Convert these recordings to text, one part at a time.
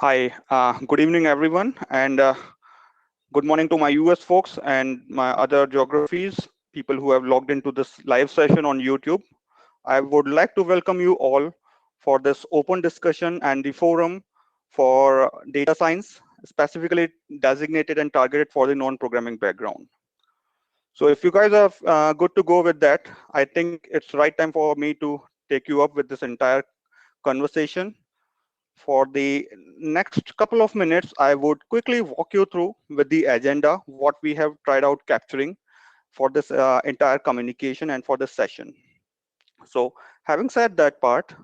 Hi, good evening, everyone, and good morning to my US folks and my other geographies, people who have logged into this live session on YouTube. I would like to welcome you all for this open discussion and the forum for data science, specifically designated and targeted for the non-programming background. So if you guys are good to go with that, I think it's right time for me to take you up with this entire conversation. For the next couple of minutes, I would quickly walk you through with the agenda, what we have tried out capturing for this entire communication and for this session. So having said that part,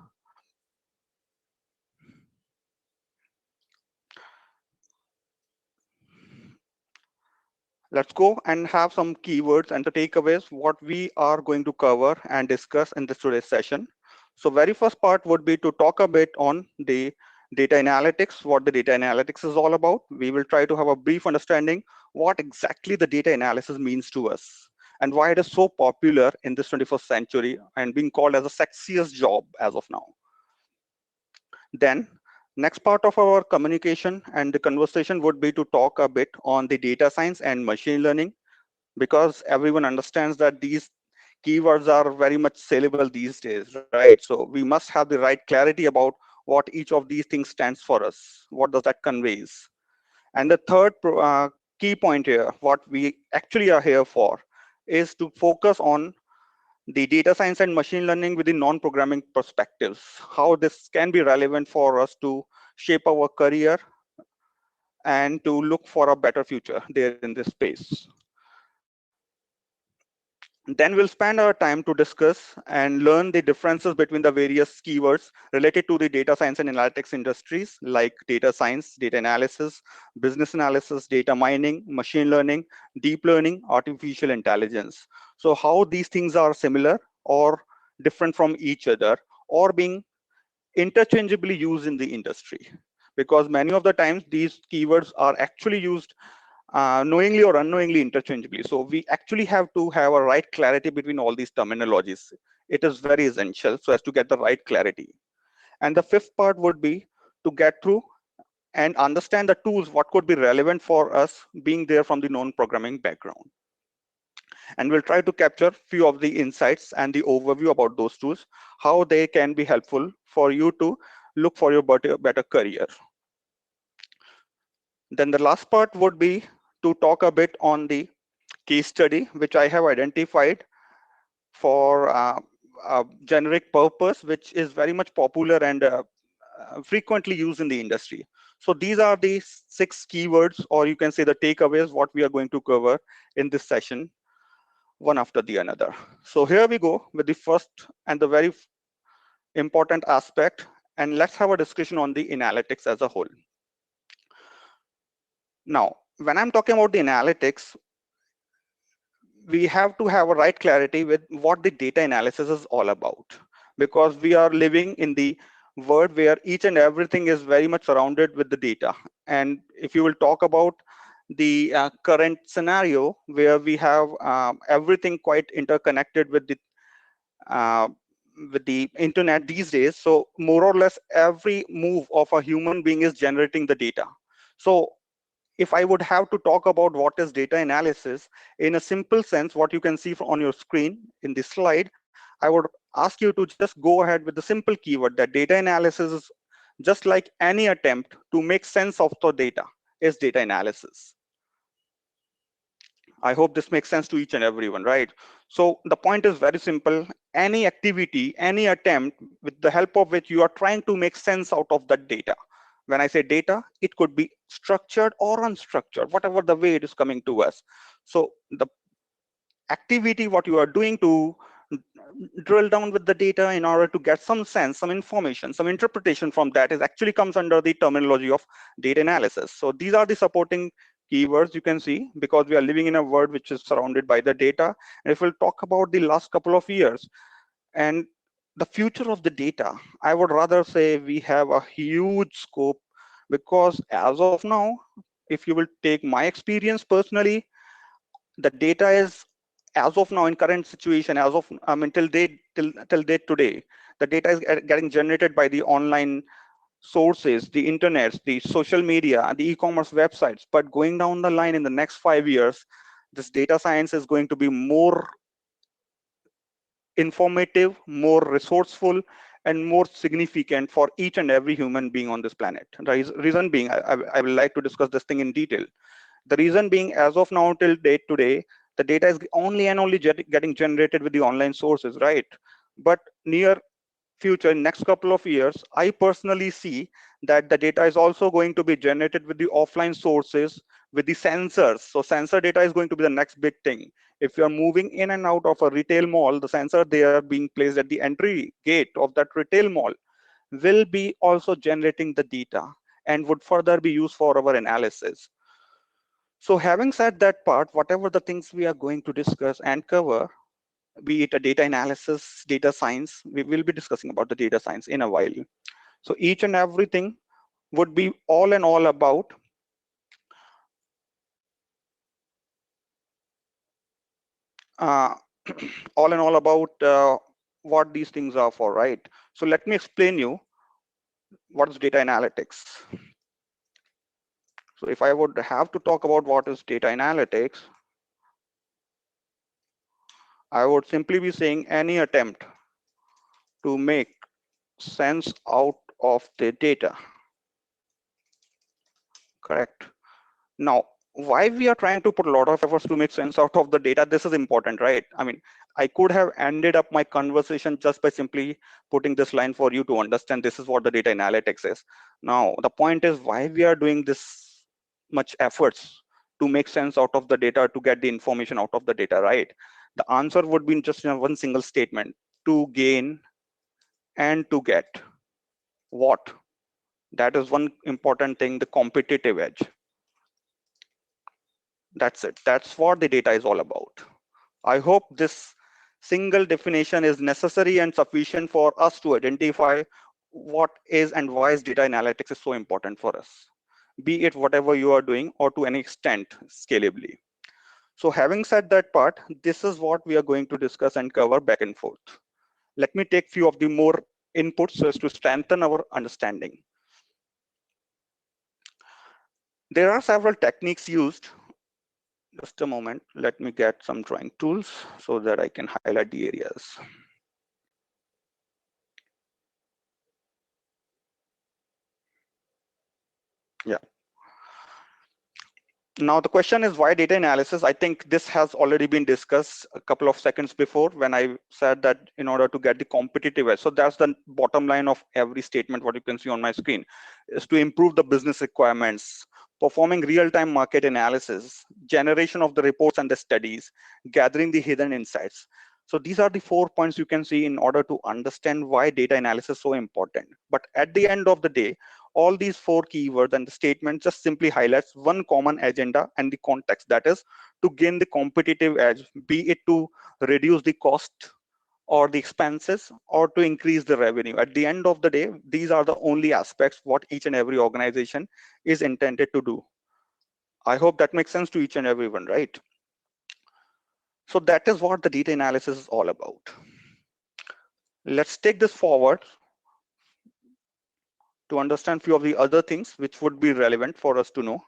let's go and have some keywords and the takeaways, what we are going to cover and discuss in this today's session. So very first part would be to talk a bit on the data analytics, what the data analytics is all about. We will try to have a brief understanding what exactly the data analysis means to us and why it is so popular in this 21st century and being called as the sexiest job as of now. Then next part of our communication and the conversation would be to talk a bit on the data science and machine learning, because everyone understands that these keywords are very much saleable these days, right? So we must have the right clarity about what each of these things stands for us. What does that conveys? And the third key point here, what we actually are here for, is to focus on the data science and machine learning with the non-programming perspectives, how this can be relevant for us to shape our career and to look for a better future there in this space. Then we'll spend our time to discuss and learn the differences between the various keywords related to the data science and analytics industries like data science, data analysis, business analysis, data mining, machine learning, deep learning, artificial intelligence. So how these things are similar or different from each other or being interchangeably used in the industry. Because many of the times these keywords are actually used knowingly or unknowingly interchangeably. So we actually have to have a right clarity between all these terminologies. It is very essential so as to get the right clarity. And the fifth part would be to get through and understand the tools, what could be relevant for us being there from the non-programming background. And we'll try to capture few of the insights and the overview about those tools, how they can be helpful for you to look for your better career. Then the last part would be to talk a bit on the case study, which I have identified for a generic purpose, which is very much popular and frequently used in the industry. So these are the 6 keywords, or you can say the takeaways, what we are going to cover in this session, one after the another. So here we go with the first and the very important aspect, and let's have a discussion on the analytics as a whole. Now, when I'm talking about the analytics, we have to have a right clarity with what the data analysis is all about, because we are living in the world where each and everything is very much surrounded with the data. And if you will talk about the current scenario where we have everything quite interconnected uh, with the internet these days, so more or less every move of a human being is generating the data. So if I would have to talk about what is data analysis in a simple sense, what you can see on your screen in this slide, I would ask you to just go ahead with the simple keyword that data analysis is just like any attempt to make sense of the data is data analysis. I hope this makes sense to each and everyone, right? So the point is very simple. Any activity, any attempt with the help of which you are trying to make sense out of that data. When I say data, it could be structured or unstructured, whatever the way it is coming to us. So the activity, what you are doing to drill down with the data in order to get some sense, some information, some interpretation from that is actually comes under the terminology of data analysis. So these are the supporting keywords you can see, because we are living in a world which is surrounded by the data. And if we'll talk about the last couple of years and the future of the data, I would rather say we have a huge scope, because as of now, if you will take my experience personally, the data is, as of now in current situation, as of till date today, the data is getting generated by the online sources, the internet, the social media, the e-commerce websites. But going down the line in the next 5 years, this data science is going to be more informative, more resourceful, and more significant for each and every human being on this planet. The reason being, I will like to discuss this thing in detail. The reason being, as of now till date today, the data is only and only getting generated with the online sources, right? But near future, next couple of years, I personally see that the data is also going to be generated with the offline sources, with the sensors. So sensor data is going to be the next big thing. If you are moving in and out of a retail mall, the sensor they are being placed at the entry gate of that retail mall will be also generating the data and would further be used for our analysis. So having said that part, whatever the things we are going to discuss and cover, be it a data analysis, data science, we will be discussing about the data science in a while. So each and everything would be all and all about uh, all and all about what these things are for, right? So let me explain you what is data analytics. So if I would have to talk about what is data analytics, I would simply be saying any attempt to make sense out of the data, correct? Now, why we are trying to put a lot of efforts to make sense out of the data, this is important, right? I mean, I could have ended up my conversation just by simply putting this line for you to understand this is what the data analytics is. Now, the point is why we are doing this much efforts to make sense out of the data, to get the information out of the data, right? The answer would be just in one single statement: to gain and to get. What? That is one important thing, the competitive edge. That's it. That's what the data is all about. I hope this single definition is necessary and sufficient for us to identify what is and why is data analytics is so important for us, be it whatever you are doing or to any extent scalably. So having said that part, this is what we are going to discuss and cover back and forth. Let me take few of the more inputs so as to strengthen our understanding. There are several techniques used. Just a moment, let me get some drawing tools so that I can highlight the areas. Yeah. Now the question is why data analysis? I think this has already been discussed a couple of seconds before when I said that in order to get the competitive edge. So that's the bottom line of every statement, what you can see on my screen, is to improve the business requirements, performing real-time market analysis, generation of the reports and the studies, gathering the hidden insights. So these are the 4 points you can see in order to understand why data analysis is so important. But at the end of the day, all these 4 keywords and the statement just simply highlights one common agenda and the context, that is to gain the competitive edge, be it to reduce the cost or the expenses or to increase the revenue. At the end of the day, these are the only aspects what each and every organization is intended to do. I hope that makes sense to each and everyone, right? So that is what the data analysis is all about. Let's take this forward to understand few of the other things which would be relevant for us to know.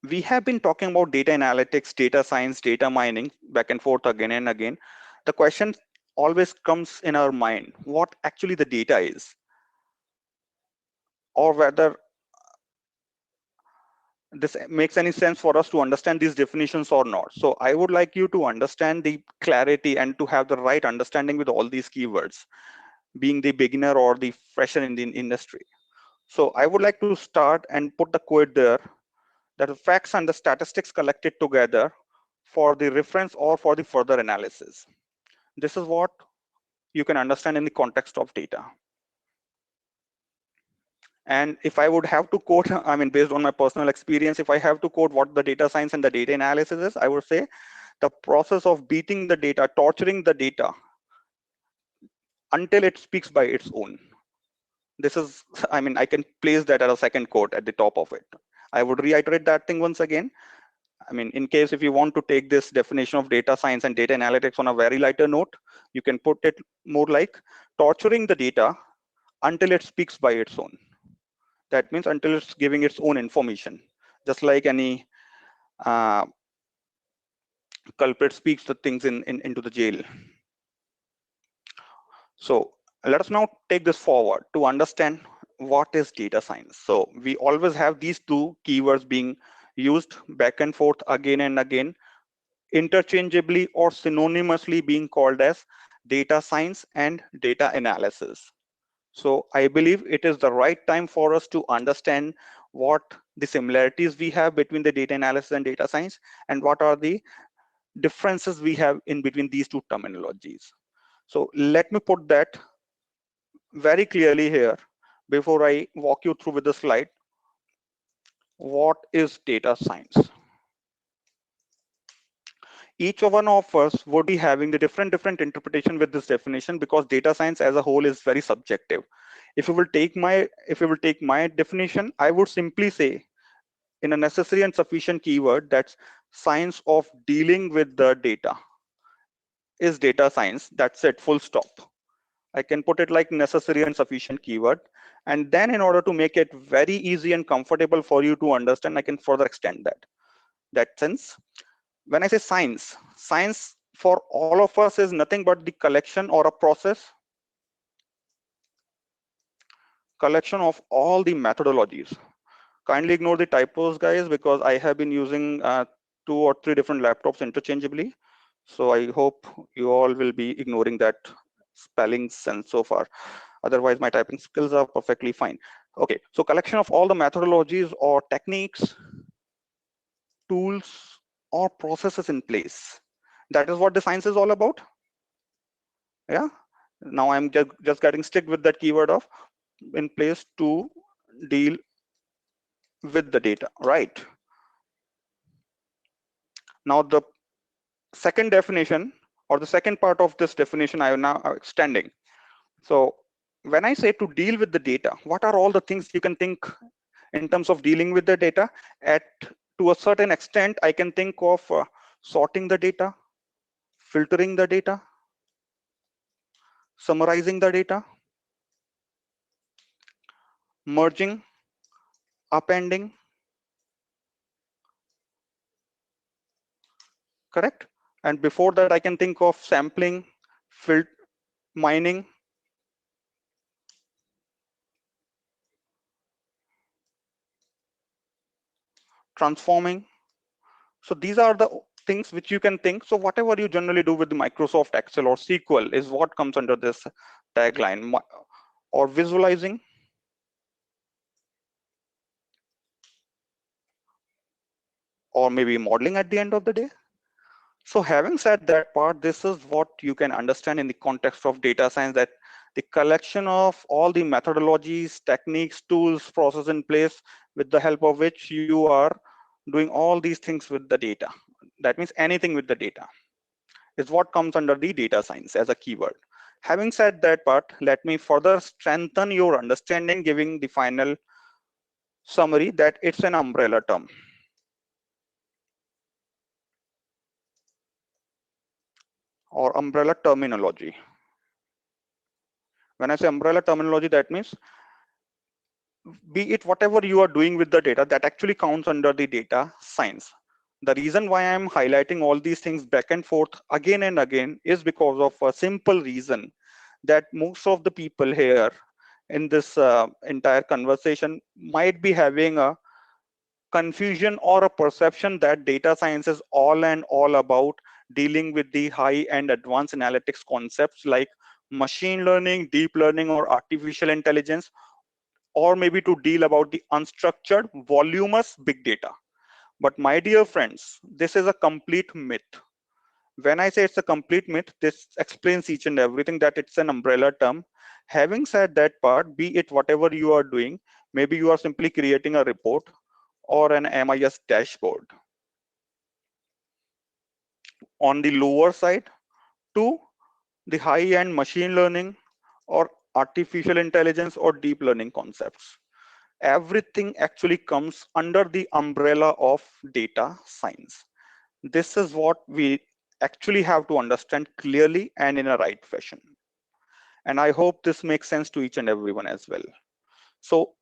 We have been talking about data analytics, data science, data mining back and forth again and again. The question always comes in our mind, what actually the data is, or whether this makes any sense for us to understand these definitions or not. So I would like you to understand the clarity and to have the right understanding with all these keywords, being the beginner or the fresher in the industry. So I would like to start and put the quote there, that the facts and the statistics collected together for the reference or for the further analysis. This is what you can understand in the context of data. And if I would have to quote, I mean, based on my personal experience, if I have to quote what the data science and the data analysis is, I would say the process of beating the data, torturing the data until it speaks by its own. This is, I mean, I can place that as a second quote at the top of it. I would reiterate that thing once again. I mean, in case if you want to take this definition of data science and data analytics on a very lighter note, you can put it more like torturing the data until it speaks by its own. That means until it's giving its own information, just like any uh, culprit speaks the things into the jail. So let us now take this forward to understand what is data science. So we always have these two keywords being used back and forth again and again, interchangeably or synonymously being called as data science and data analysis. So I believe it is the right time for us to understand what the similarities we have between the data analysis and data science, and what are the differences we have in between these two terminologies. So let me put that very clearly here before I walk you through with the slide. What is data science? Each one of us would be having the different interpretation with this definition, because data science as a whole is very subjective. If you will take my definition, I would simply say in a necessary and sufficient keyword, that's science of dealing with the data is data science. That's it, full stop. I can put it like necessary and sufficient keyword. And then in order to make it very easy and comfortable for you to understand, I can further extend that sense. When I say science, science for all of us is nothing but the collection or a collection of all the methodologies. Kindly ignore the typos, guys, because I have been using 2 or 3 different laptops interchangeably. So I hope you all will be ignoring that spelling sense so far. Otherwise, my typing skills are perfectly fine. Okay, so collection of all the methodologies or techniques, tools, or processes in place. That is what the science is all about. Yeah. Now I'm just getting stick with that keyword of in place to deal with the data, right? Now the second definition, or the second part of this definition, I am now extending. So when I say to deal with the data, what are all the things you can think in terms of dealing with the data? To a certain extent, I can think of sorting the data, filtering the data, summarizing the data, merging, appending, correct? And before that, I can think of sampling, mining, transforming. So these are the things which you can think. So whatever you generally do with the Microsoft Excel or SQL is what comes under this tagline. Or visualizing, or maybe modeling at the end of the day. So having said that part, this is what you can understand in the context of data science, that the collection of all the methodologies, techniques, tools, process in place with the help of which you are doing all these things with the data. That means anything with the data is what comes under the data science as a keyword. Having said that part, let me further strengthen your understanding, giving the final summary that it's an umbrella term or umbrella terminology. When I say umbrella terminology, that means be it whatever you are doing with the data, that actually counts under the data science. The reason why I'm highlighting all these things back and forth again and again is because of a simple reason, that most of the people here in this entire conversation might be having a confusion or a perception that data science is all and all about dealing with the high and advanced analytics concepts like machine learning, deep learning, or artificial intelligence, or maybe to deal about the unstructured voluminous big data. But my dear friends, this is a complete myth. When I say it's a complete myth, this explains each and everything, that it's an umbrella term. Having said that part, be it whatever you are doing, maybe you are simply creating a report or an MIS dashboard. On the lower side, to the high-end machine learning or artificial intelligence or deep learning concepts. everything actually comes under the umbrella of data science. This is what we actually have to understand clearly and in a right fashion. And I hope this makes sense to each and everyone as well. So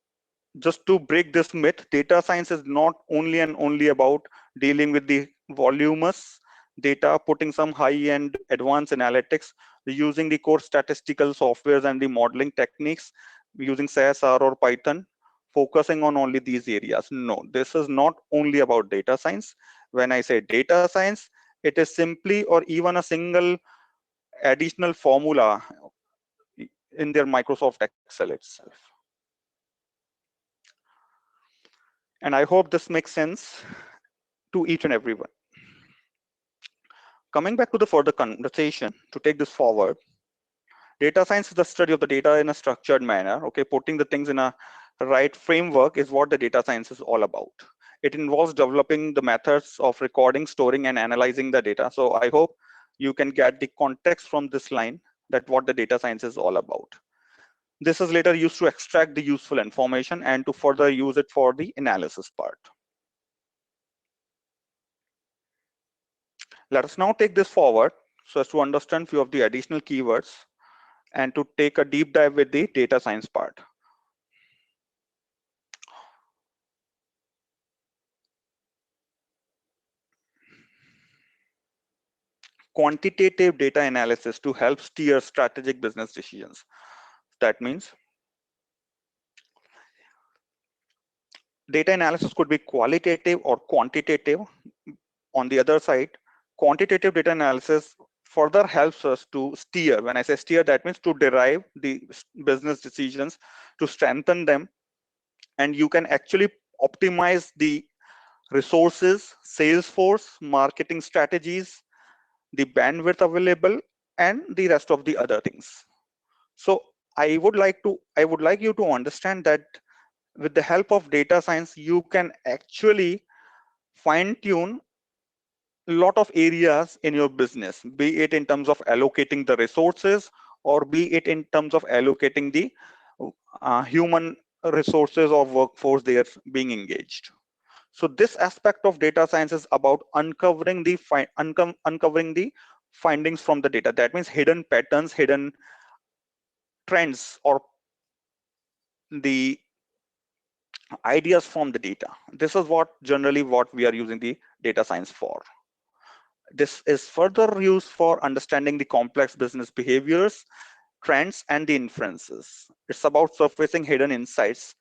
just to break this myth, data science is not only and only about dealing with the voluminous data, putting some high-end advanced analytics, using the core statistical softwares and the modeling techniques, using SAS, R, or Python, focusing on only these areas. No, this is not only about data science. When I say data science, it is simply or even a single additional formula in their Microsoft Excel itself. And I hope this makes sense to each and everyone. Coming back to the further conversation, to take this forward, data science is the study of the data in a structured manner. Okay, putting the things in a right framework is what the data science is all about. It involves developing the methods of recording, storing, and analyzing the data. So I hope you can get the context from this line that what the data science is all about. This is later used to extract the useful information and to further use it for the analysis part. Let us now take this forward so as to understand few of the additional keywords and to take a deep dive with the data science part. Quantitative data analysis to help steer strategic business decisions. That means data analysis could be qualitative or quantitative. On the other side, quantitative data analysis further helps us to steer. When I say steer, that means to derive the business decisions, to strengthen them, and you can actually optimize the resources, sales force, marketing strategies, the bandwidth available, and the rest of the other things. So I would like you to understand that with the help of data science, you can actually fine tune a lot of areas in your business, be it in terms of allocating the resources or be it in terms of allocating the human resources or workforce they are being engaged. So this aspect of data science is about uncovering the findings from the data. That means hidden patterns, hidden trends, or the ideas from the data. This is what generally what we are using the data science for. This is further used for understanding the complex business behaviors, trends, and the inferences. It's about surfacing hidden insights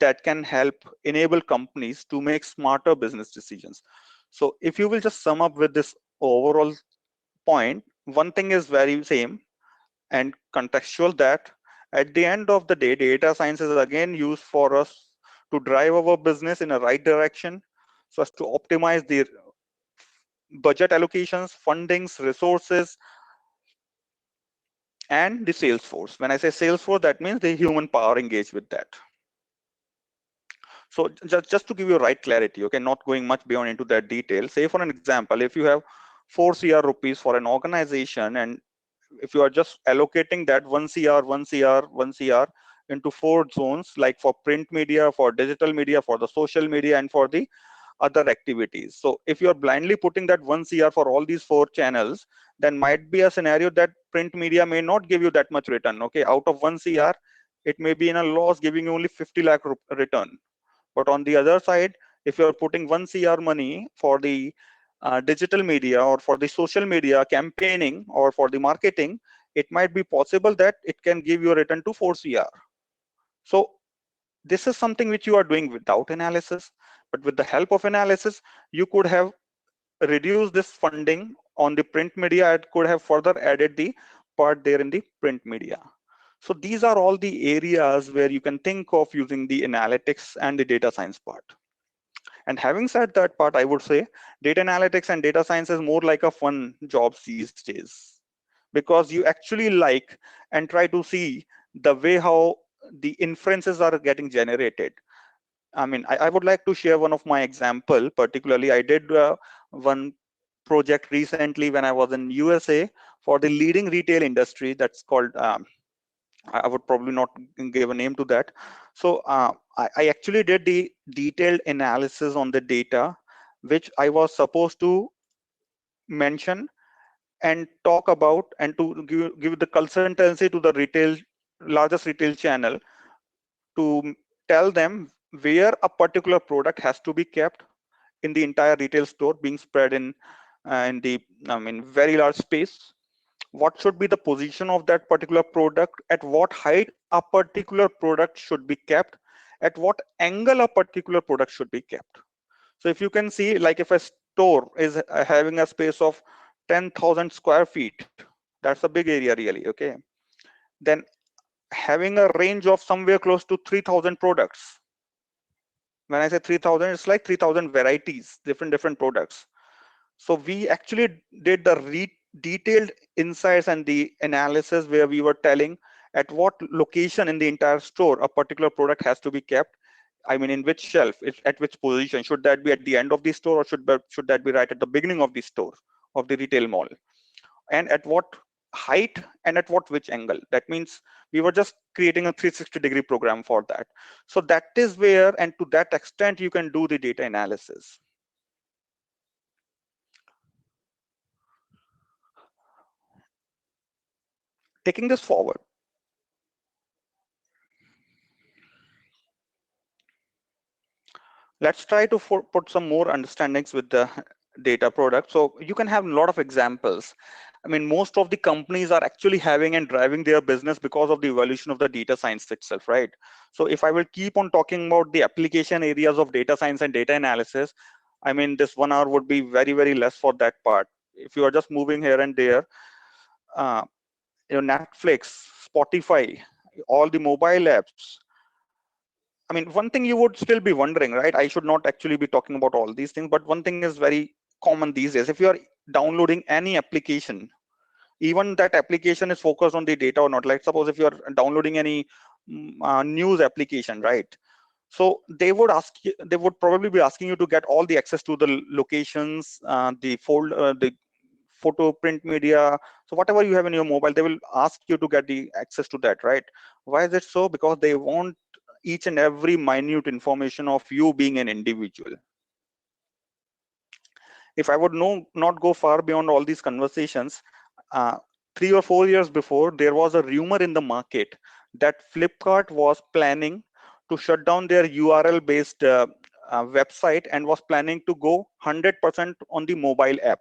that can help enable companies to make smarter business decisions. So if you will just sum up with this overall point, one thing is very same and contextual, that at the end of the day, data science is again used for us to drive our business in a right direction so as to optimize the budget allocations, fundings, resources, and the sales force. When I say sales force, that means the human power engaged with that. So just to give you right clarity, okay, not going much beyond into that detail. Say for an example, if you have 4 CR rupees for an organization, and if you are just allocating that 1 CR, 1 CR, 1 CR into 4 zones, like for print media, for digital media, for the social media, and for the other activities. So if you are blindly putting that 1 CR for all these 4 channels, then might be a scenario that print media may not give you that much return. Okay, out of 1 CR, it may be in a loss, giving you only 50 lakh return. But on the other side, if you're putting 1 CR money for the digital media or for the social media campaigning or for the marketing, it might be possible that it can give you a return to 4 CR. So this is something which you are doing without analysis, but with the help of analysis, you could have reduced this funding on the print media. It could have further added the part there in the print media. So these are all the areas where you can think of using the analytics and the data science part. And having said that part, I would say data analytics and data science is more like a fun job these days, because you actually like and try to see the way how the inferences are getting generated. I mean, I would like to share one of my example. Particularly, I did one project recently when I was in USA for the leading retail industry that's called I would probably not give a name to that. So I actually did the detailed analysis on the data, which I was supposed to mention and talk about, and to give the consultancy to the largest retail channel to tell them where a particular product has to be kept in the entire retail store being spread in the very large space. What should be the position of that particular product, at what height a particular product should be kept, at what angle a particular product should be kept. So if you can see, like if a store is having a space of 10,000 square feet, that's a big area really, okay? Then having a range of somewhere close to 3,000 products. When I say 3,000, it's like 3,000 varieties, different products. So we actually did the detailed insights and the analysis where we were telling at what location in the entire store a particular product has to be kept. I mean, in which shelf, at which position. Should that be at the end of the store, or should that be right at the beginning of the store, of the retail mall? And at what height and at which angle. That means we were just creating a 360-degree program for that. So that is where, and to that extent, you can do the data analysis. Taking this forward, let's try to put some more understandings with the data product. So you can have a lot of examples. I mean, most of the companies are actually having and driving their business because of the evolution of the data science itself, right? So if I will keep on talking about the application areas of data science and data analysis, I mean, this 1 hour would be very less for that part. If you are just moving here and there, uh, Netflix, Spotify, all the mobile apps. I mean, one thing you would still be wondering, right? I should not actually be talking about all these things, but one thing is very common these days. If you are downloading any application, even that application is focused on the data or not. Like suppose if you're downloading any news application, right? So they would probably be asking you to get all the access to the locations, the photo, print media. So whatever you have in your mobile, they will ask you to get the access to that, right? Why is it so? Because they want each and every minute information of you being an individual. If I would not go far beyond all these conversations, 3 or 4 years before, there was a rumor in the market that Flipkart was planning to shut down their URL based website and was planning to go 100% on the mobile app.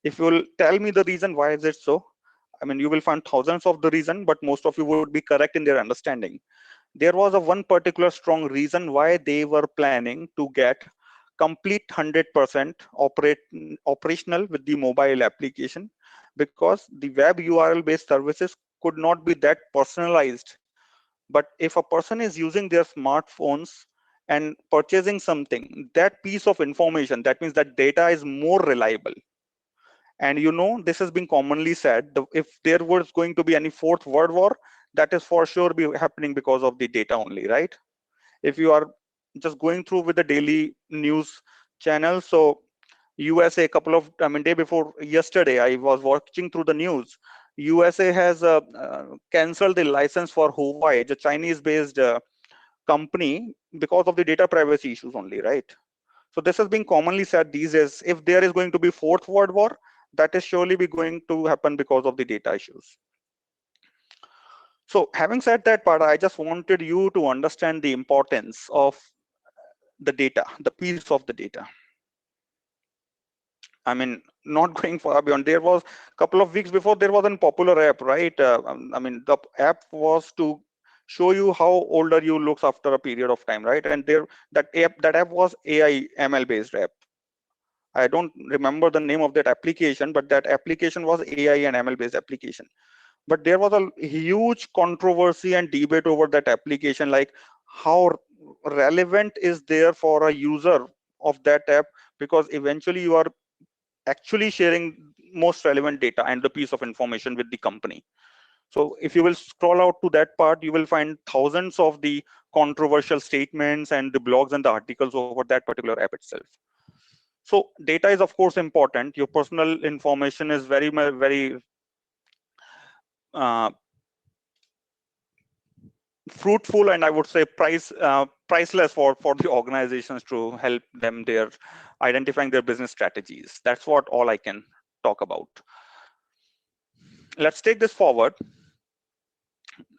If you will tell me the reason why is it so, I mean, you will find thousands of the reason, but most of you would be correct in their understanding. There was a one particular strong reason why they were planning to get complete 100% operational with the mobile application, because the web URL based services could not be that personalized. But if a person is using their smartphones and purchasing something, that piece of information, that means that data is more reliable. And this has been commonly said, if there was going to be any fourth world war, that is for sure be happening because of the data only, right? If you are just going through with the daily news channel, so USA, day before yesterday, I was watching through the news. USA has cancelled the license for Huawei, the Chinese-based company, because of the data privacy issues only, right? So this has been commonly said these days. If there is going to be fourth world war, that is surely be going to happen because of the data issues. So having said that part, I just wanted you to understand the importance of the data, the piece of the data. I mean, not going far beyond, there was a couple of weeks before, there was a popular app, right? I mean, the app was to show you how older you looks after a period of time, right? And that app was AI ML based app. I don't remember the name of that application, but that application was AI and ML based application. But there was a huge controversy and debate over that application, like how relevant is there for a user of that app, because eventually you are actually sharing most relevant data and the piece of information with the company. So if you will scroll out to that part, you will find thousands of the controversial statements and the blogs and the articles over that particular app itself. So data is of course important. Your personal information is very fruitful and I would say priceless for the organizations to help them their identifying their business strategies. That's what all I can talk about. Let's take this forward.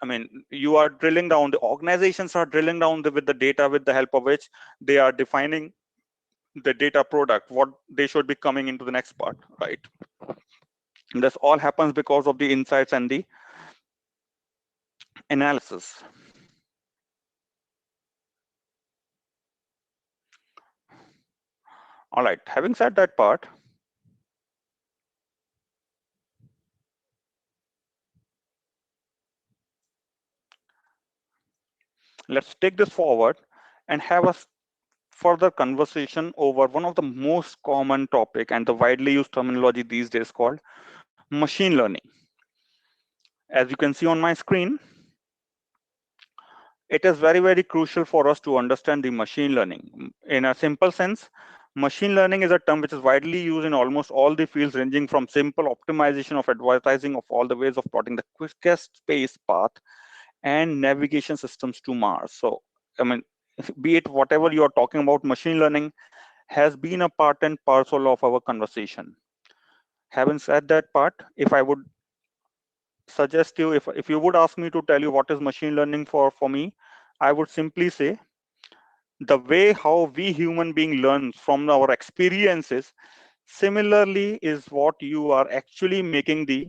I mean, you are drilling down, the organizations are drilling down with the data, with the help of which they are defining the data product, what they should be coming into the next part, right? And this all happens because of the insights and the analysis. All right, having said that part, let's take this forward and have a further conversation over one of the most common topic and the widely used terminology these days called machine learning. As you can see on my screen, it is very, very crucial for us to understand the machine learning. In a simple sense, machine learning is a term which is widely used in almost all the fields, ranging from simple optimization of advertising of all the ways of plotting the quickest space path and navigation systems to Mars. So, I mean, be it whatever you are talking about, machine learning has been a part and parcel of our conversation. Having said that part, if I would suggest you, if you would ask me to tell you what is machine learning for me, I would simply say the way how we human being learn from our experiences, similarly is what you are actually making the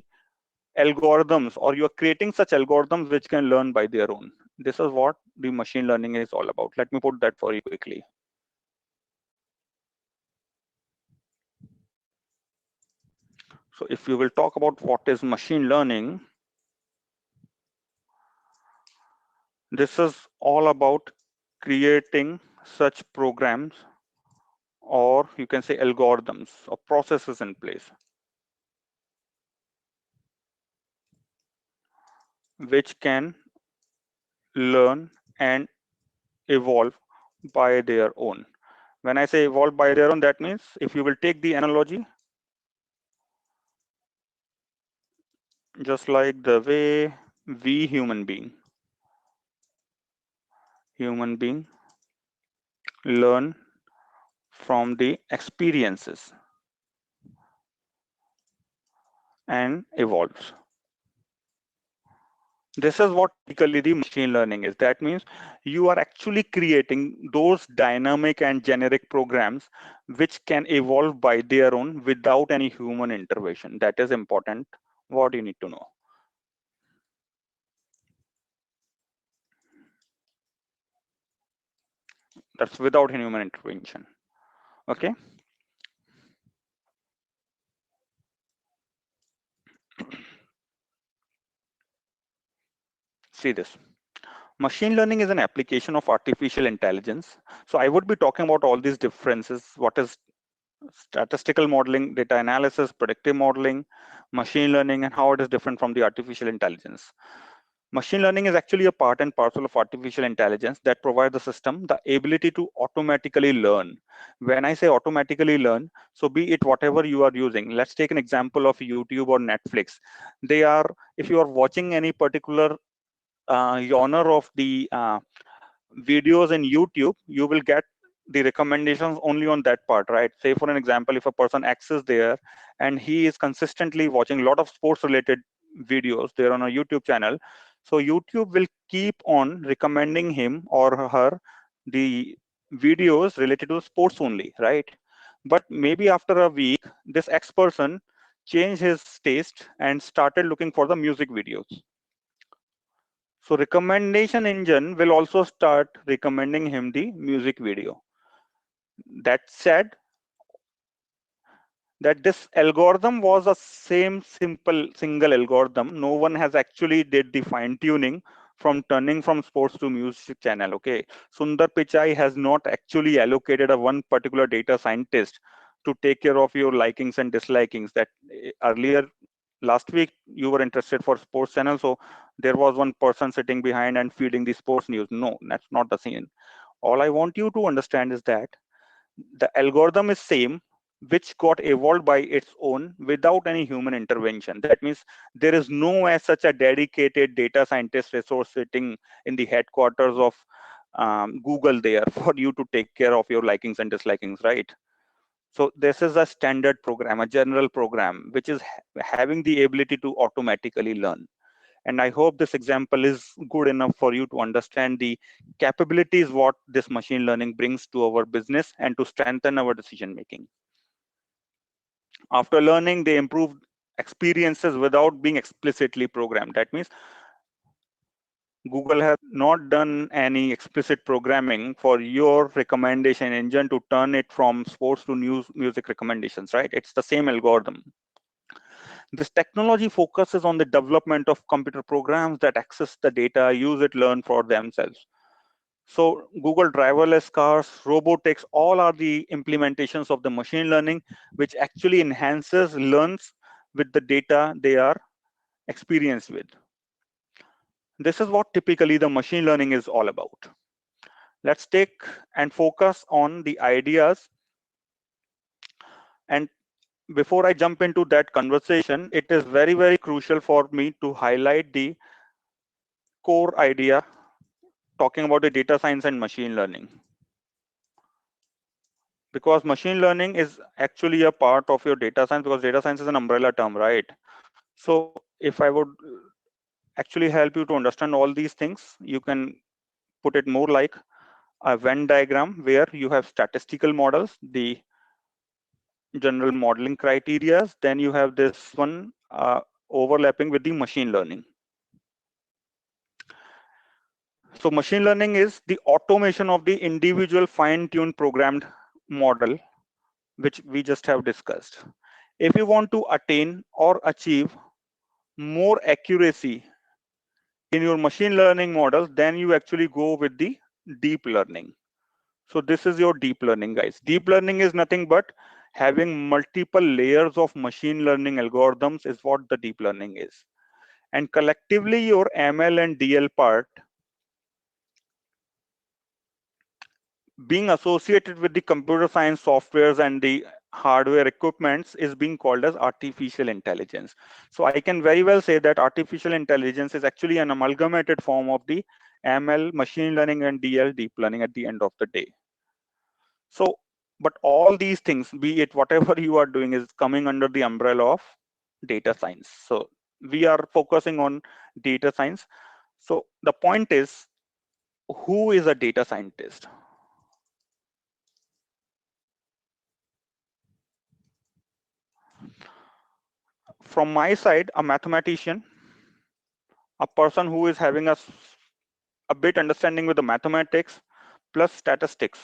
algorithms, or you're creating such algorithms which can learn by their own. This is what the machine learning is all about. Let me put that for you quickly. So if you will talk about what is machine learning, this is all about creating such programs, or you can say algorithms or processes in place which can learn and evolve by their own. When I say evolve by their own, that means if you will take the analogy, just like the way we human being learn from the experiences and evolves. This is what typically the machine learning is. That means you are actually creating those dynamic and generic programs which can evolve by their own without any human intervention. That is important. What you need to know. That's without human intervention. Okay. See this. Machine learning is an application of artificial intelligence. So I would be talking about all these differences. What is statistical modeling, data analysis, predictive modeling, machine learning, and how it is different from the artificial intelligence. Machine learning is actually a part and parcel of artificial intelligence that provides the system the ability to automatically learn. When I say automatically learn, so be it whatever you are using. Let's take an example of YouTube or Netflix. They are, if you are watching any particular genre of the videos in YouTube, you will get the recommendations only on that part, right? Say for an example, if a person access there and he is consistently watching a lot of sports related videos there on a YouTube channel, so YouTube will keep on recommending him or her the videos related to sports only, right? But maybe after a week, this X person changed his taste and started looking for the music videos. So recommendation engine will also start recommending him the music video. That said, that this algorithm was a same simple single algorithm. No one has actually did the fine tuning from turning from sports to music channel. Okay, Sundar Pichai has not actually allocated a one particular data scientist to take care of your likings and dislikings. That earlier last week you were interested for sports channel, so there was one person sitting behind and feeding the sports news. No, that's not the scene. All I want you to understand is that the algorithm is same, which got evolved by its own without any human intervention. That means there is no as such a dedicated data scientist resource sitting in the headquarters of Google there for you to take care of your likings and dislikings, right? So this is a standard program, a general program, which is having the ability to automatically learn. And I hope this example is good enough for you to understand the capabilities what this machine learning brings to our business and to strengthen our decision making. After learning, they improve experiences without being explicitly programmed. That means Google has not done any explicit programming for your recommendation engine to turn it from sports to news music recommendations, right? It's the same algorithm. This technology focuses on the development of computer programs that access the data, use it, learn for themselves. So Google driverless cars, robotics, all are the implementations of the machine learning, which actually enhances, learns with the data they are experienced with. This is what typically the machine learning is all about. Let's take and focus on the ideas. And before I jump into that conversation, it is very, very crucial for me to highlight the core idea talking about the data science and machine learning. Because machine learning is actually a part of your data science, because data science is an umbrella term, right? So if I would actually help you to understand all these things, you can put it more like a Venn diagram where you have statistical models, the general modeling criteria, then you have this one overlapping with the machine learning. So machine learning is the automation of the individual fine-tuned programmed model, which we just have discussed. If you want to attain or achieve more accuracy in your machine learning models, then you actually go with the deep learning. So this is your deep learning, guys. Deep learning is nothing but having multiple layers of machine learning algorithms is what the deep learning is. And collectively, your ML and DL part being associated with the computer science softwares and the hardware equipments is being called as artificial intelligence. So I can very well say that artificial intelligence is actually an amalgamated form of the ML, machine learning, and DL, deep learning at the end of the day. So, but all these things, be it whatever you are doing, is coming under the umbrella of data science. So we are focusing on data science. So the point is, who is a data scientist? From my side, a mathematician, a person who is having a bit understanding with the mathematics plus statistics.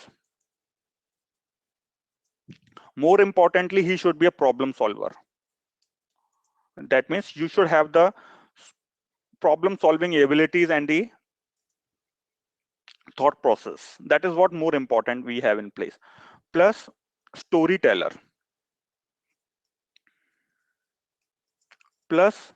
More importantly, he should be a problem solver. That means you should have the problem solving abilities and the thought process. That is what more important we have in place. Plus storyteller. Plus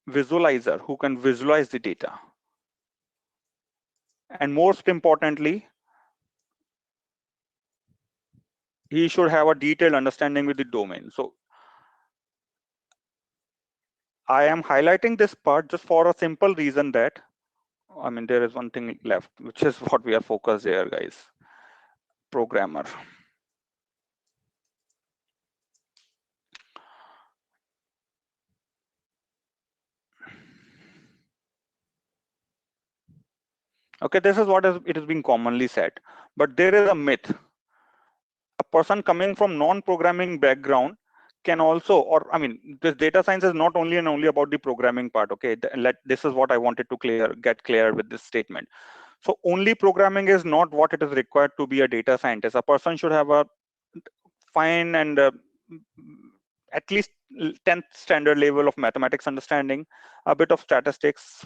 visualizer who can visualize the data. And most importantly, he should have a detailed understanding with the domain. So I am highlighting this part just for a simple reason that, I mean, there is one thing left, which is what we are focused here, guys. Programmer. Okay, this is what it is being commonly said. But there is a myth. A person coming from non-programming background can also, or I mean, this data science is not only and only about the programming part. Okay, this is what I wanted to get clear with this statement. So only programming is not what it is required to be a data scientist. A person should have a fine and at least 10th standard level of mathematics understanding, a bit of statistics,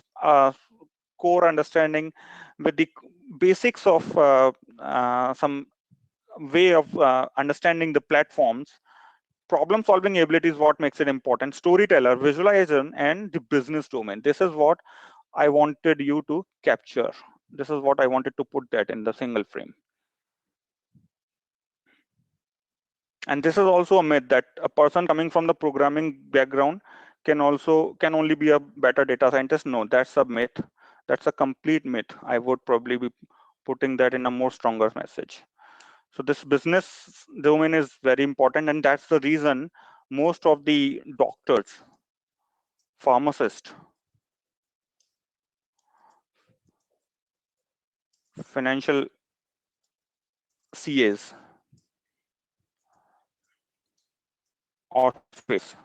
core understanding with the basics of some way of understanding the platforms. Problem solving ability is what makes it important. Storyteller, visualization, and the business domain. This is what I wanted you to capture. This is what I wanted to put that in the single frame. And this is also a myth that a person coming from the programming background can only be a better data scientist. No, that's a myth. That's a complete myth. I would probably be putting that in a more stronger message. So this business domain is very important, and that's the reason most of the doctors, pharmacists, financial CAs, office.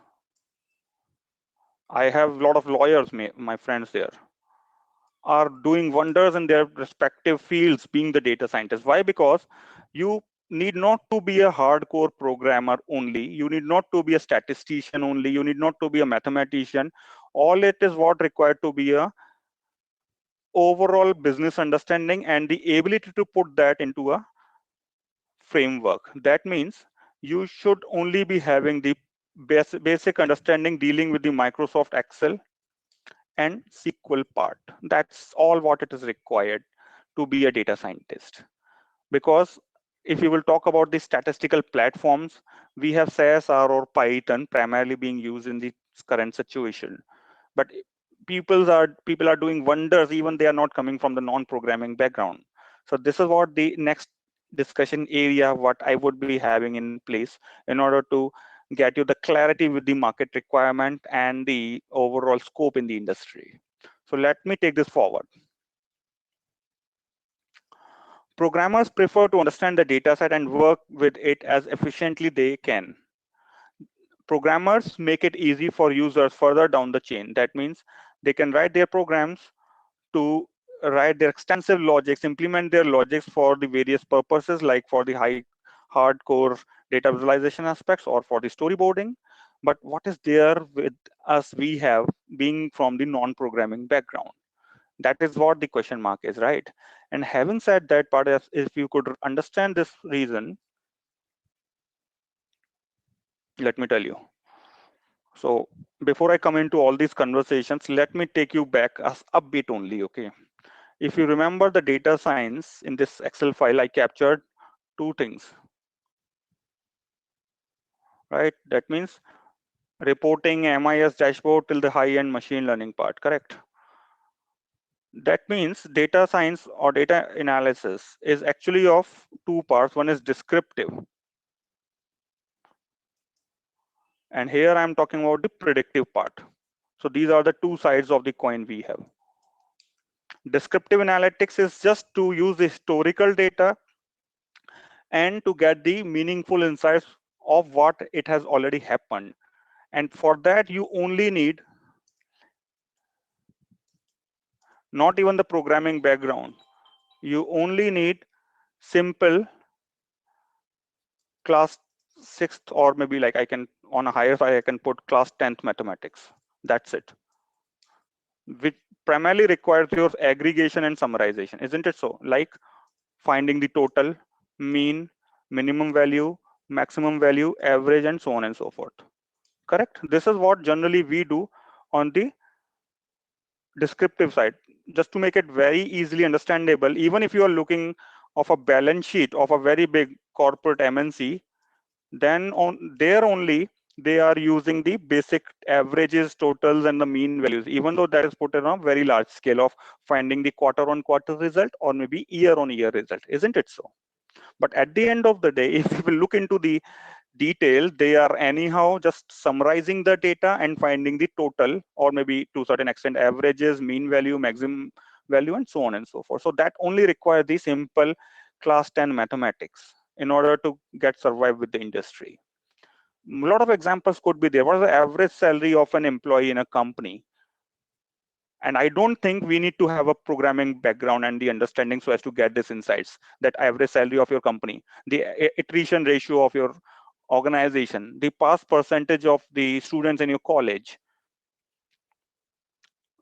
I have a lot of lawyers, my friends there, are doing wonders in their respective fields being the data scientist. Why? Because you need not to be a hardcore programmer only. You need not to be a statistician only. You need not to be a mathematician. All it is what required to be a overall business understanding and the ability to put that into a framework. That means you should only be having the basic understanding dealing with the Microsoft Excel and SQL part. That's all what it is required to be a data scientist. Because if you will talk about the statistical platforms, we have CSR or Python primarily being used in the current situation. But people are doing wonders even they are not coming from the non-programming background. So this is what the next discussion area what I would be having in place in order to get you the clarity with the market requirement and the overall scope in the industry. So let me take this forward. Programmers prefer to understand the data set and work with it as efficiently they can. Programmers make it easy for users further down the chain. That means they can write their programs to write their extensive logics, implement their logics for the various purposes, like for the hardcore data visualization aspects or for the storyboarding. But what is there with us we have being from the non-programming background? That is what the question mark is, right? And having said that part, if you could understand this reason, let me tell you. So before I come into all these conversations, let me take you back as a bit only, okay? If you remember the data science in this Excel file, I captured two things, right? That means reporting, MIS dashboard till the high-end machine learning part, correct? That means data science or data analysis is actually of two parts. One is descriptive, and here I'm talking about the predictive part. So these are the two sides of the coin we have. Descriptive analytics is just to use the historical data and to get the meaningful insights of what it has already happened. And for that, you only need not even the programming background. You only need simple class 6th, or maybe like I can, on a higher side, I can put class 10th mathematics. That's it. Which primarily requires your aggregation and summarization, isn't it so? Like finding the total, mean, minimum value, maximum value, average, and so on and so forth. Correct? This is what generally we do on the descriptive side, just to make it very easily understandable. Even if you are looking of a balance sheet of a very big corporate MNC, then on there only they are using the basic averages, totals, and the mean values, even though that is put on a very large scale of finding the quarter on quarter result or maybe year on year result, isn't it so? But at the end of the day, if you will look into the detail, they are anyhow just summarizing the data and finding the total, or maybe to a certain extent averages, mean value, maximum value, and so on and so forth. So that only requires the simple class 10 mathematics in order to get survive with the industry. A lot of examples could be there. What is the average salary of an employee in a company? And I don't think we need to have a programming background and the understanding so as to get these insights. That average salary of your company, the attrition ratio of your organization, the pass percentage of the students in your college,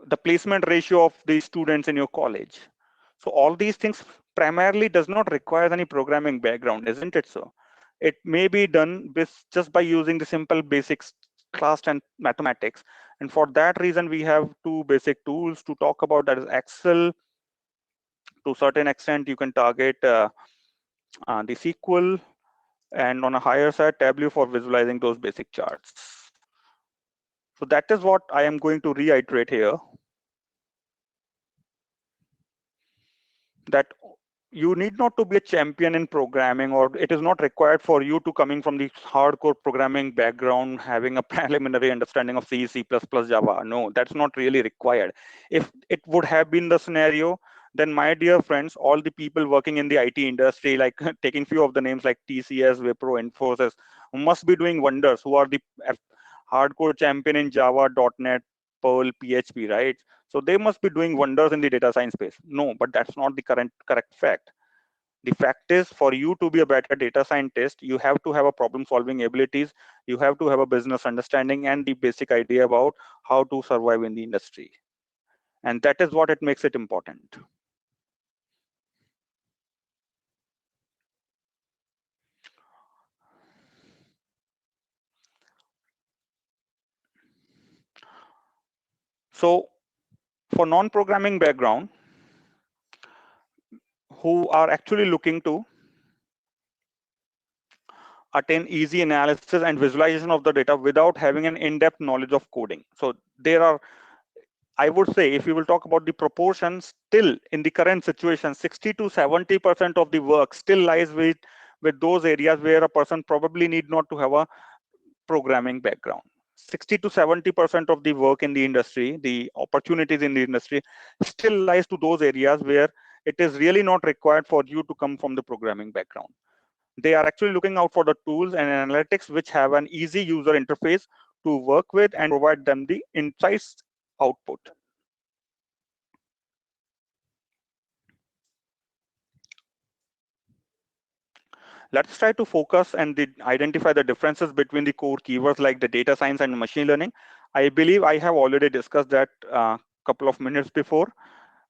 the placement ratio of the students in your college. So all these things primarily does not require any programming background, isn't it so? It may be done just by using the simple basics class and mathematics. And for that reason, we have two basic tools to talk about, that is Excel to certain extent, you can target the SQL, and on a higher side, Tableau for visualizing those basic charts. So that is what I am going to reiterate here, that you need not to be a champion in programming, or it is not required for you to coming from the hardcore programming background, having a preliminary understanding of C, C++, Java. No, that's not really required. If it would have been the scenario, then my dear friends, all the people working in the IT industry, like taking few of the names like TCS, Wipro, Infosys, must be doing wonders, who are the hardcore champion in Java, .NET, Perl, PHP, right? So they must be doing wonders in the data science space. No, but that's not the correct fact. The fact is, for you to be a better data scientist, you have to have a problem solving abilities, you have to have a business understanding and the basic idea about how to survive in the industry. And that is what it makes it important. So for non-programming background, who are actually looking to attain easy analysis and visualization of the data without having an in-depth knowledge of coding. So there are, I would say, if you will talk about the proportions, still in the current situation, 60 to 70% of the work still lies with those areas where a person probably need not to have a programming background. 60 to 70% of the work in the industry, the opportunities in the industry, still lies to those areas where it is really not required for you to come from the programming background. They are actually looking out for the tools and analytics which have an easy user interface to work with and provide them the insights output. Let's try to focus and identify the differences between the core keywords like the data science and machine learning. I believe I have already discussed that a couple of minutes before,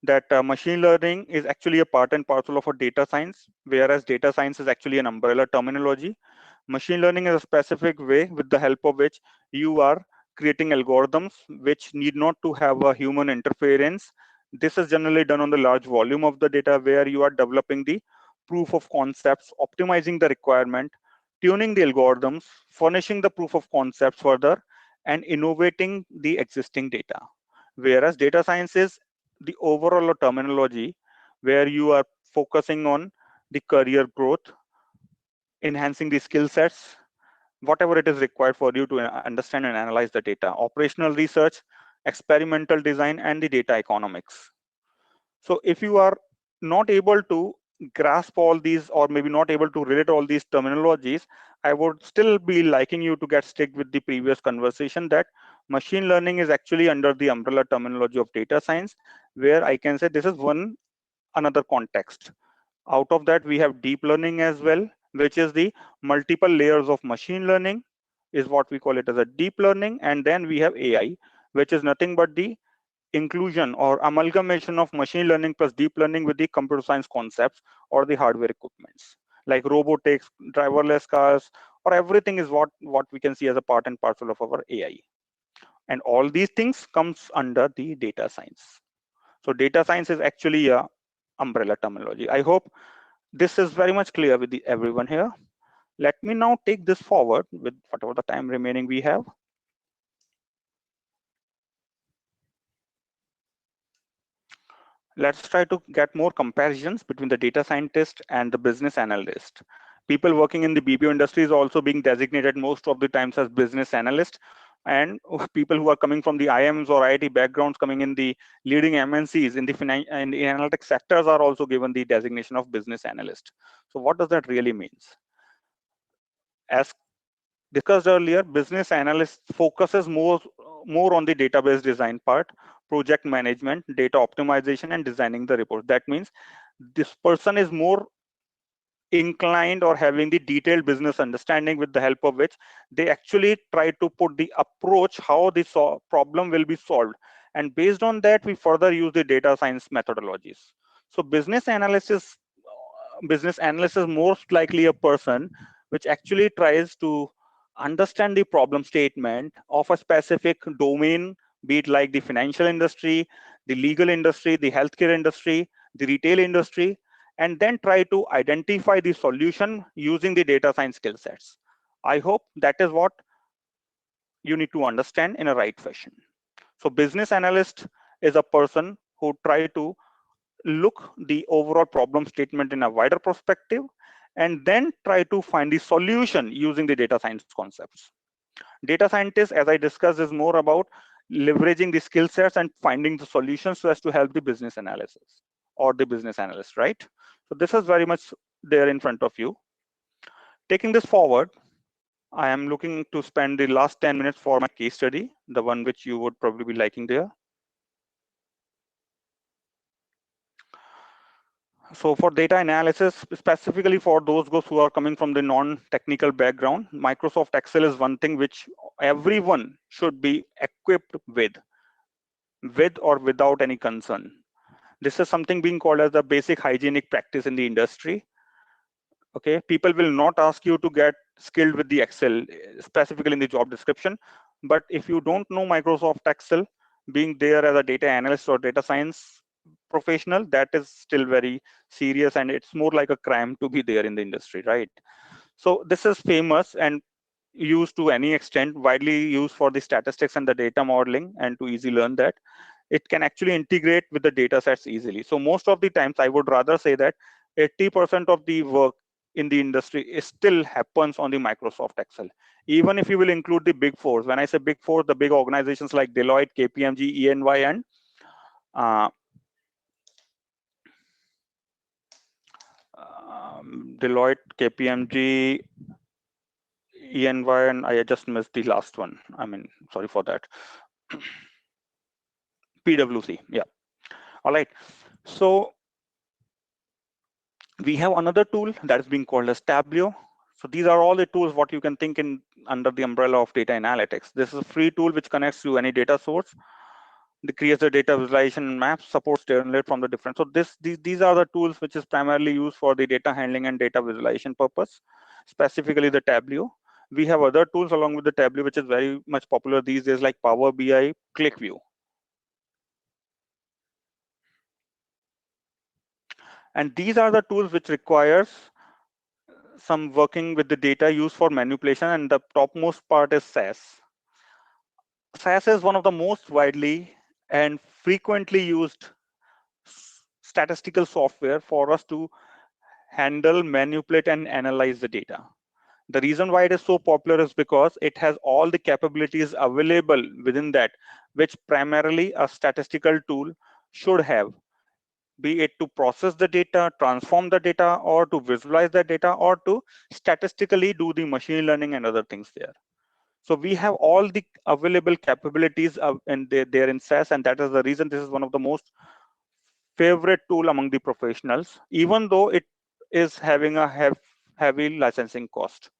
that machine learning is actually a part and parcel of a data science, whereas data science is actually an umbrella terminology. Machine learning is a specific way with the help of which you are creating algorithms which need not to have a human interference. This is generally done on the large volume of the data where you are developing the proof of concepts, optimizing the requirement, tuning the algorithms, furnishing the proof of concepts further, and innovating the existing data. Whereas data science is the overall terminology where you are focusing on the career growth, enhancing the skill sets, whatever it is required for you to understand and analyze the data, operational research, experimental design, and the data economics. So if you are not able to grasp all these, or maybe not able to relate all these terminologies, I would still be liking you to get stick with the previous conversation that machine learning is actually under the umbrella terminology of data science, where I can say this is one another context. Out of that, we have deep learning as well, which is the multiple layers of machine learning, is what we call it as a deep learning. And then we have AI, which is nothing but the inclusion or amalgamation of machine learning plus deep learning with the computer science concepts or the hardware equipments like robotics, driverless cars, or everything is what we can see as a part and parcel of our AI. And all these things comes under the data science. So data science is actually a umbrella terminology. I hope this is very much clear with everyone here. Let me now take this forward with whatever the time remaining we have. Let's try to get more comparisons between the data scientist and the business analyst. People working in the BPO industry is also being designated most of the times as business analyst, and people who are coming from the IMs or IIT backgrounds coming in the leading MNCs in the and the analytics sectors are also given the designation of business analyst. So what does that really means? As discussed earlier, business analyst focuses more on the database design part, project management, data optimization, and designing the report. That means this person is more inclined or having the detailed business understanding with the help of which they actually try to put the approach how this problem will be solved, and based on that we further use the data science methodologies. So business analyst is most likely a person which actually tries to understand the problem statement of a specific domain, be it like the financial industry, the legal industry, the healthcare industry, the retail industry, and then try to identify the solution using the data science skill sets. I hope that is what you need to understand in a right fashion. So business analyst is a person who try to look the overall problem statement in a wider perspective and then try to find the solution using the data science concepts. Data scientist, as I discussed, is more about leveraging the skill sets and finding the solutions so as to help the business analysis or the business analyst, right? So this is very much there in front of you. Taking this forward, I am looking to spend the last 10 minutes for my case study, the one which you would probably be liking there. So for data analysis, specifically for those who are coming from the non-technical background, Microsoft Excel is one thing which everyone should be equipped with or without any concern. This is something being called as the basic hygienic practice in the industry. Okay, people will not ask you to get skilled with the Excel, specifically in the job description. But if you don't know Microsoft Excel, being there as a data analyst or data science professional, that is still very serious, and it's more like a crime to be there in the industry, right? So this is famous and used to any extent, widely used for the statistics and the data modeling, and to easy learn that it can actually integrate with the data sets easily. So most of the times I would rather say that 80% of the work in the industry is still happens on the Microsoft Excel. Even if you will include the big fours, when I say big four, the big organizations like Deloitte, KPMG, EY, and Deloitte, KPMG, EY, and I just missed the last one. I mean, sorry for that. PwC, yeah. All right. So we have another tool that is being called as Tableau. So these are all the tools what you can think in under the umbrella of data analytics. This is a free tool which connects to any data source. It creates the data visualization maps, supports generate from the different. So these are the tools which is primarily used for the data handling and data visualization purpose, specifically the Tableau. We have other tools along with the Tableau, which is very much popular these days, like Power BI, ClickView. And these are the tools which requires some working with the data used for manipulation, and the topmost part is SAS. SAS is one of the most widely and frequently used statistical software for us to handle, manipulate, and analyze the data. The reason why it is so popular is because it has all the capabilities available within that, which primarily a statistical tool should have, be it to process the data, transform the data, or to visualize the data, or to statistically do the machine learning and other things there. So we have all the available capabilities there in SAS, and that is the reason this is one of the most favorite tool among the professionals, even though it is having a heavy licensing cost.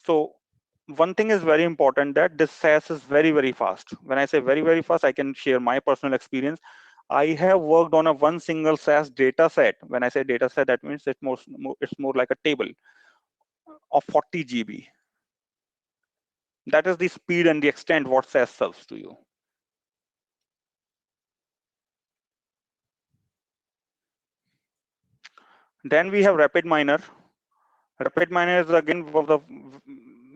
So one thing is very important, that this SAS is very, very fast. When I say very, very fast, I can share my personal experience. I have worked on a one single SAS data set. When I say data set, that means it's more like a table of 40 GB. That is the speed and the extent what SAS serves to you. Then we have RapidMiner. RapidMiner is again one of the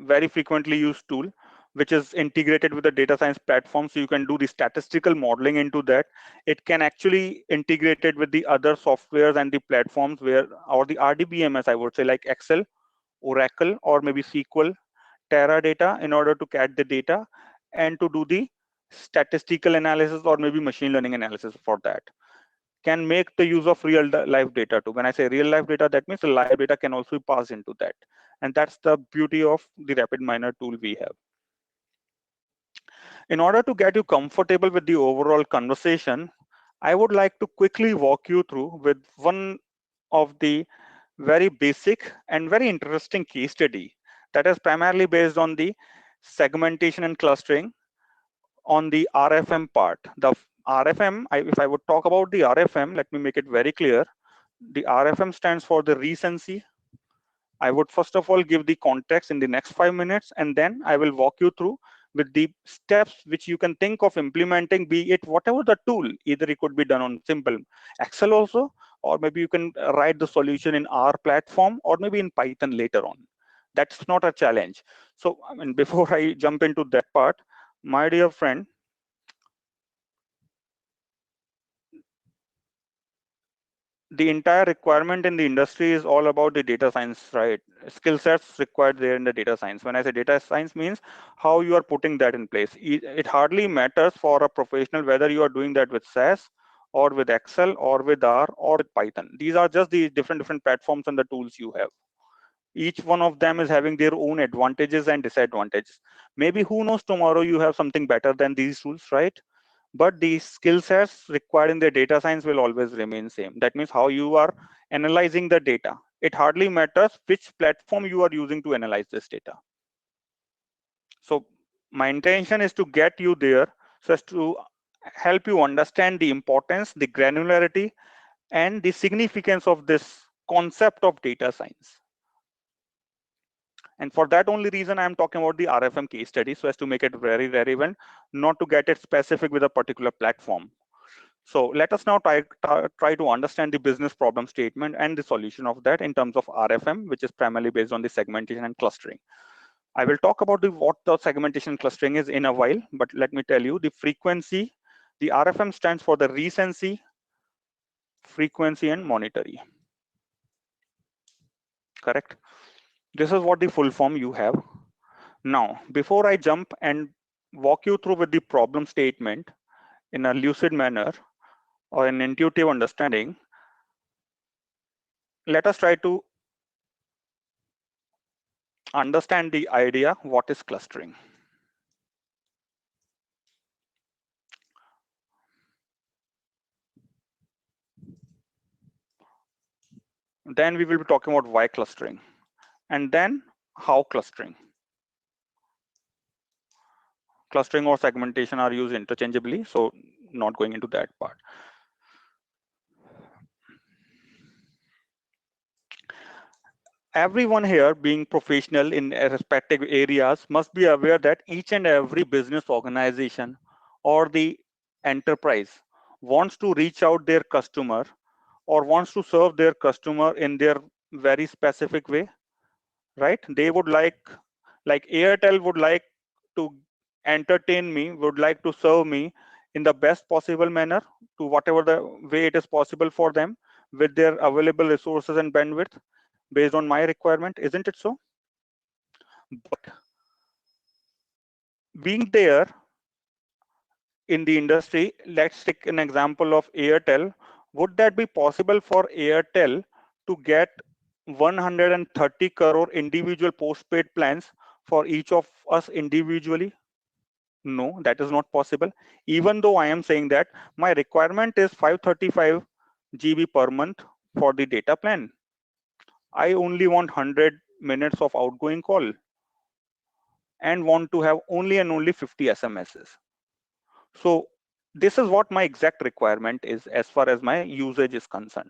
very frequently used tool, which is integrated with the data science platform. So you can do the statistical modeling into that. It can actually integrate it with the other softwares and the platforms or the RDBMS, I would say, like Excel, Oracle, or maybe SQL, Teradata, in order to catch the data and to do the statistical analysis or maybe machine learning analysis for that. Can make the use of real life data too. When I say real life data, that means the live data can also be passed into that. And that's the beauty of the RapidMiner tool we have. In order to get you comfortable with the overall conversation, I would like to quickly walk you through with one of the very basic and very interesting case study that is primarily based on the segmentation and clustering on the RFM part. The RFM, if I would talk about the RFM, let me make it very clear. The RFM stands for the recency. I would first of all give the context in the next 5 minutes, and then I will walk you through with the steps which you can think of implementing, be it whatever the tool. Either it could be done on simple Excel also, or maybe you can write the solution in R platform, or maybe in Python later on. That's not a challenge. So I mean, before I jump into that part, my dear friend, the entire requirement in the industry is all about the data science, right? Skill sets required there in the data science. When I say data science, means how you are putting that in place. It hardly matters for a professional whether you are doing that with SAS or with Excel or with R or with Python. These are just the different platforms and the tools you have. Each one of them is having their own advantages and disadvantages. Maybe who knows, tomorrow you have something better than these tools, right? But the skill sets required in the data science will always remain same. That means how you are analyzing the data. It hardly matters which platform you are using to analyze this data. So my intention is to get you there so as to help you understand the importance, the granularity, and the significance of this concept of data science. And for that only reason, I'm talking about the RFM case study, so as to make it very relevant, not to get it specific with a particular platform. So let us now try to understand the business problem statement and the solution of that in terms of RFM, which is primarily based on the segmentation and clustering. I will talk about what the segmentation and clustering is in a while, but let me tell you the frequency. The RFM stands for the recency, frequency, and monetary. Correct? This is what the full form you have. Now, before I jump and walk you through with the problem statement in a lucid manner or an intuitive understanding, let us try to understand the idea what is clustering. Then we will be talking about why clustering, and then how clustering. Clustering or segmentation are used interchangeably, so not going into that part. Everyone here, being professional in respective areas, must be aware that each and every business organization or the enterprise wants to reach out their customer or wants to serve their customer in their very specific way, right? They would like Airtel would like to entertain me, would like to serve me in the best possible manner, to whatever the way it is possible for them, with their available resources and bandwidth based on my requirement, isn't it so? But being there in the industry, let's take an example of Airtel. Would that be possible for Airtel to get 130 crore individual postpaid plans for each of us individually? No, that is not possible. Even though I am saying that my requirement is 535 GB per month for the data plan, I only want 100 minutes of outgoing call and want to have only and only 50 SMSs. So this is what my exact requirement is as far as my usage is concerned.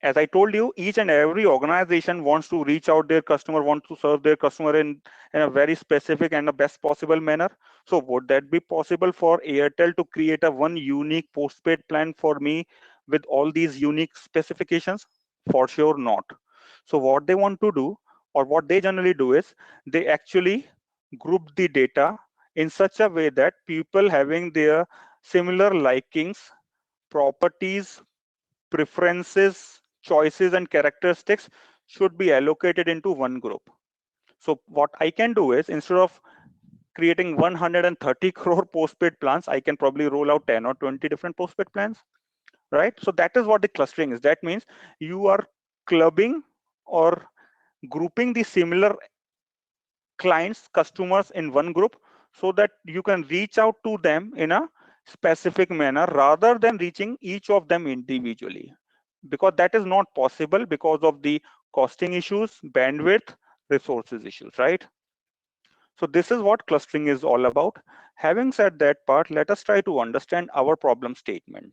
As I told you, each and every organization wants to reach out their customer, wants to serve their customer in a very specific and the best possible manner. So would that be possible for Airtel to create a one unique postpaid plan for me with all these unique specifications? For sure not. So what they want to do, or what they generally do, is they actually group the data in such a way that people having their similar likings, properties, preferences, choices, and characteristics should be allocated into one group. So what I can do is, instead of creating 130 crore postpaid plans, I can probably roll out 10 or 20 different postpaid plans, right? So that is what the clustering is. That means you are clubbing or grouping the similar clients, customers in one group, so that you can reach out to them in a specific manner rather than reaching each of them individually, because that is not possible because of the costing issues, bandwidth, resources issues, right? So this is what clustering is all about. Having said that part, let us try to understand our problem statement.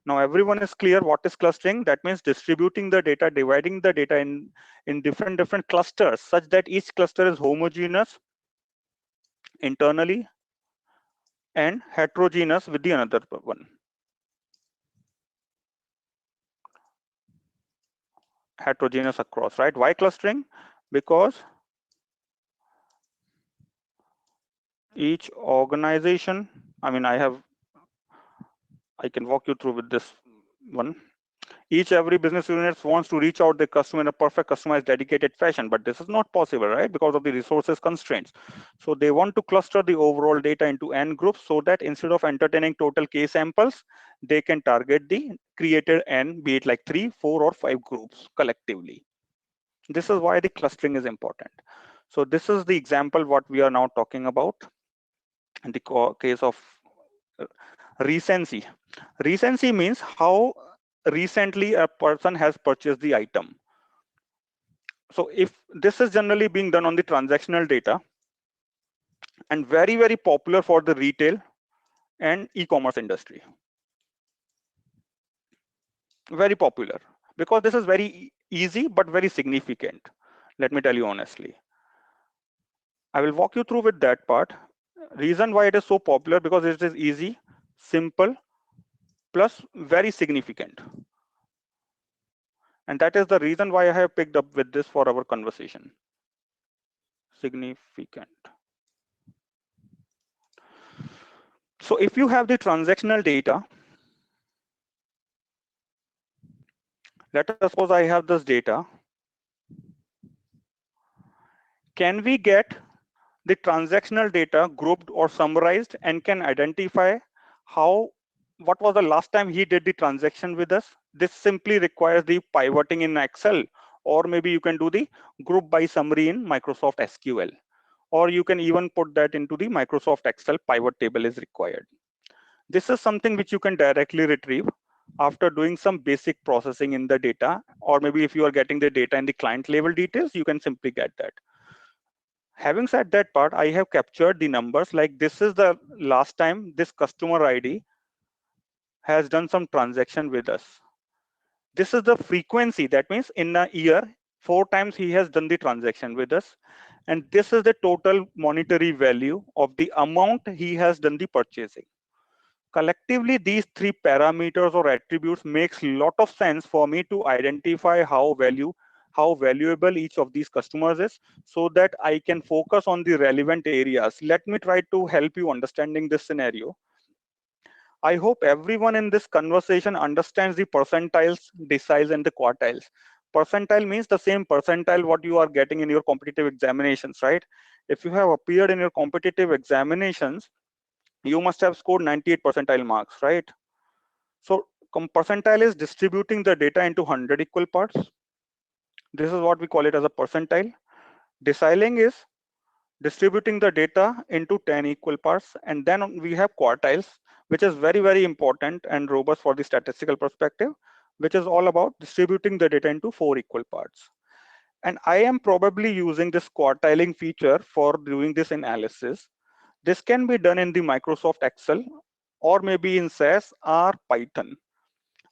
Now everyone is clear what is clustering. That means distributing the data, dividing the data in different clusters such that each cluster is homogeneous internally, and heterogeneous with the another one. Heterogeneous across, right? Why clustering? Because each organization, I mean, I can walk you through with this one. Every business unit wants to reach out the customer in a perfect customized dedicated fashion, but this is not possible, right? Because of the resources constraints. So they want to cluster the overall data into n groups so that instead of entertaining total case samples, they can target the created n, be it like 3, 4, or 5 groups collectively. This is why the clustering is important. So this is the example what we are now talking about in the case of uh, recency. Recency means how recently a person has purchased the item. So if this is generally being done on the transactional data and very, very popular for the retail and e-commerce industry. Very popular because this is very easy but very significant. Let me tell you honestly. I will walk you through with that part. Reason why it is so popular because it is easy, simple, plus very significant. And that is the reason why I have picked up with this for our conversation. Significant. So if you have the transactional data, let us suppose I have this data. Can we get the transactional data grouped or summarized and can identify what was the last time he did the transaction with us? This simply requires the pivoting in Excel, or maybe you can do the group by summary in Microsoft SQL, or you can even put that into the Microsoft Excel pivot table is required. This is something which you can directly retrieve after doing some basic processing in the data, or maybe if you are getting the data in the client level details, you can simply get that. Having said that part, I have captured the numbers like this is the last time this customer ID has done some transaction with us. This is the frequency. That means in a year, 4 times he has done the transaction with us. And this is the total monetary value of the amount he has done the purchasing. Collectively, these 3 parameters or attributes makes a lot of sense for me to identify how valuable each of these customers is so that I can focus on the relevant areas. Let me try to help you understanding this scenario. I hope everyone in this conversation understands the percentiles, deciles, and the quartiles. Percentile means the same percentile what you are getting in your competitive examinations, right? If you have appeared in your competitive examinations, you must have scored 98 percentile marks, right? So percentile is distributing the data into 100 equal parts. This is what we call it as a percentile. Deciling is distributing the data into 10 equal parts. And then we have quartiles, which is very, very important and robust for the statistical perspective, which is all about distributing the data into 4 equal parts. And I am probably using this quartiling feature for doing this analysis. This can be done in the Microsoft Excel or maybe in SAS or Python.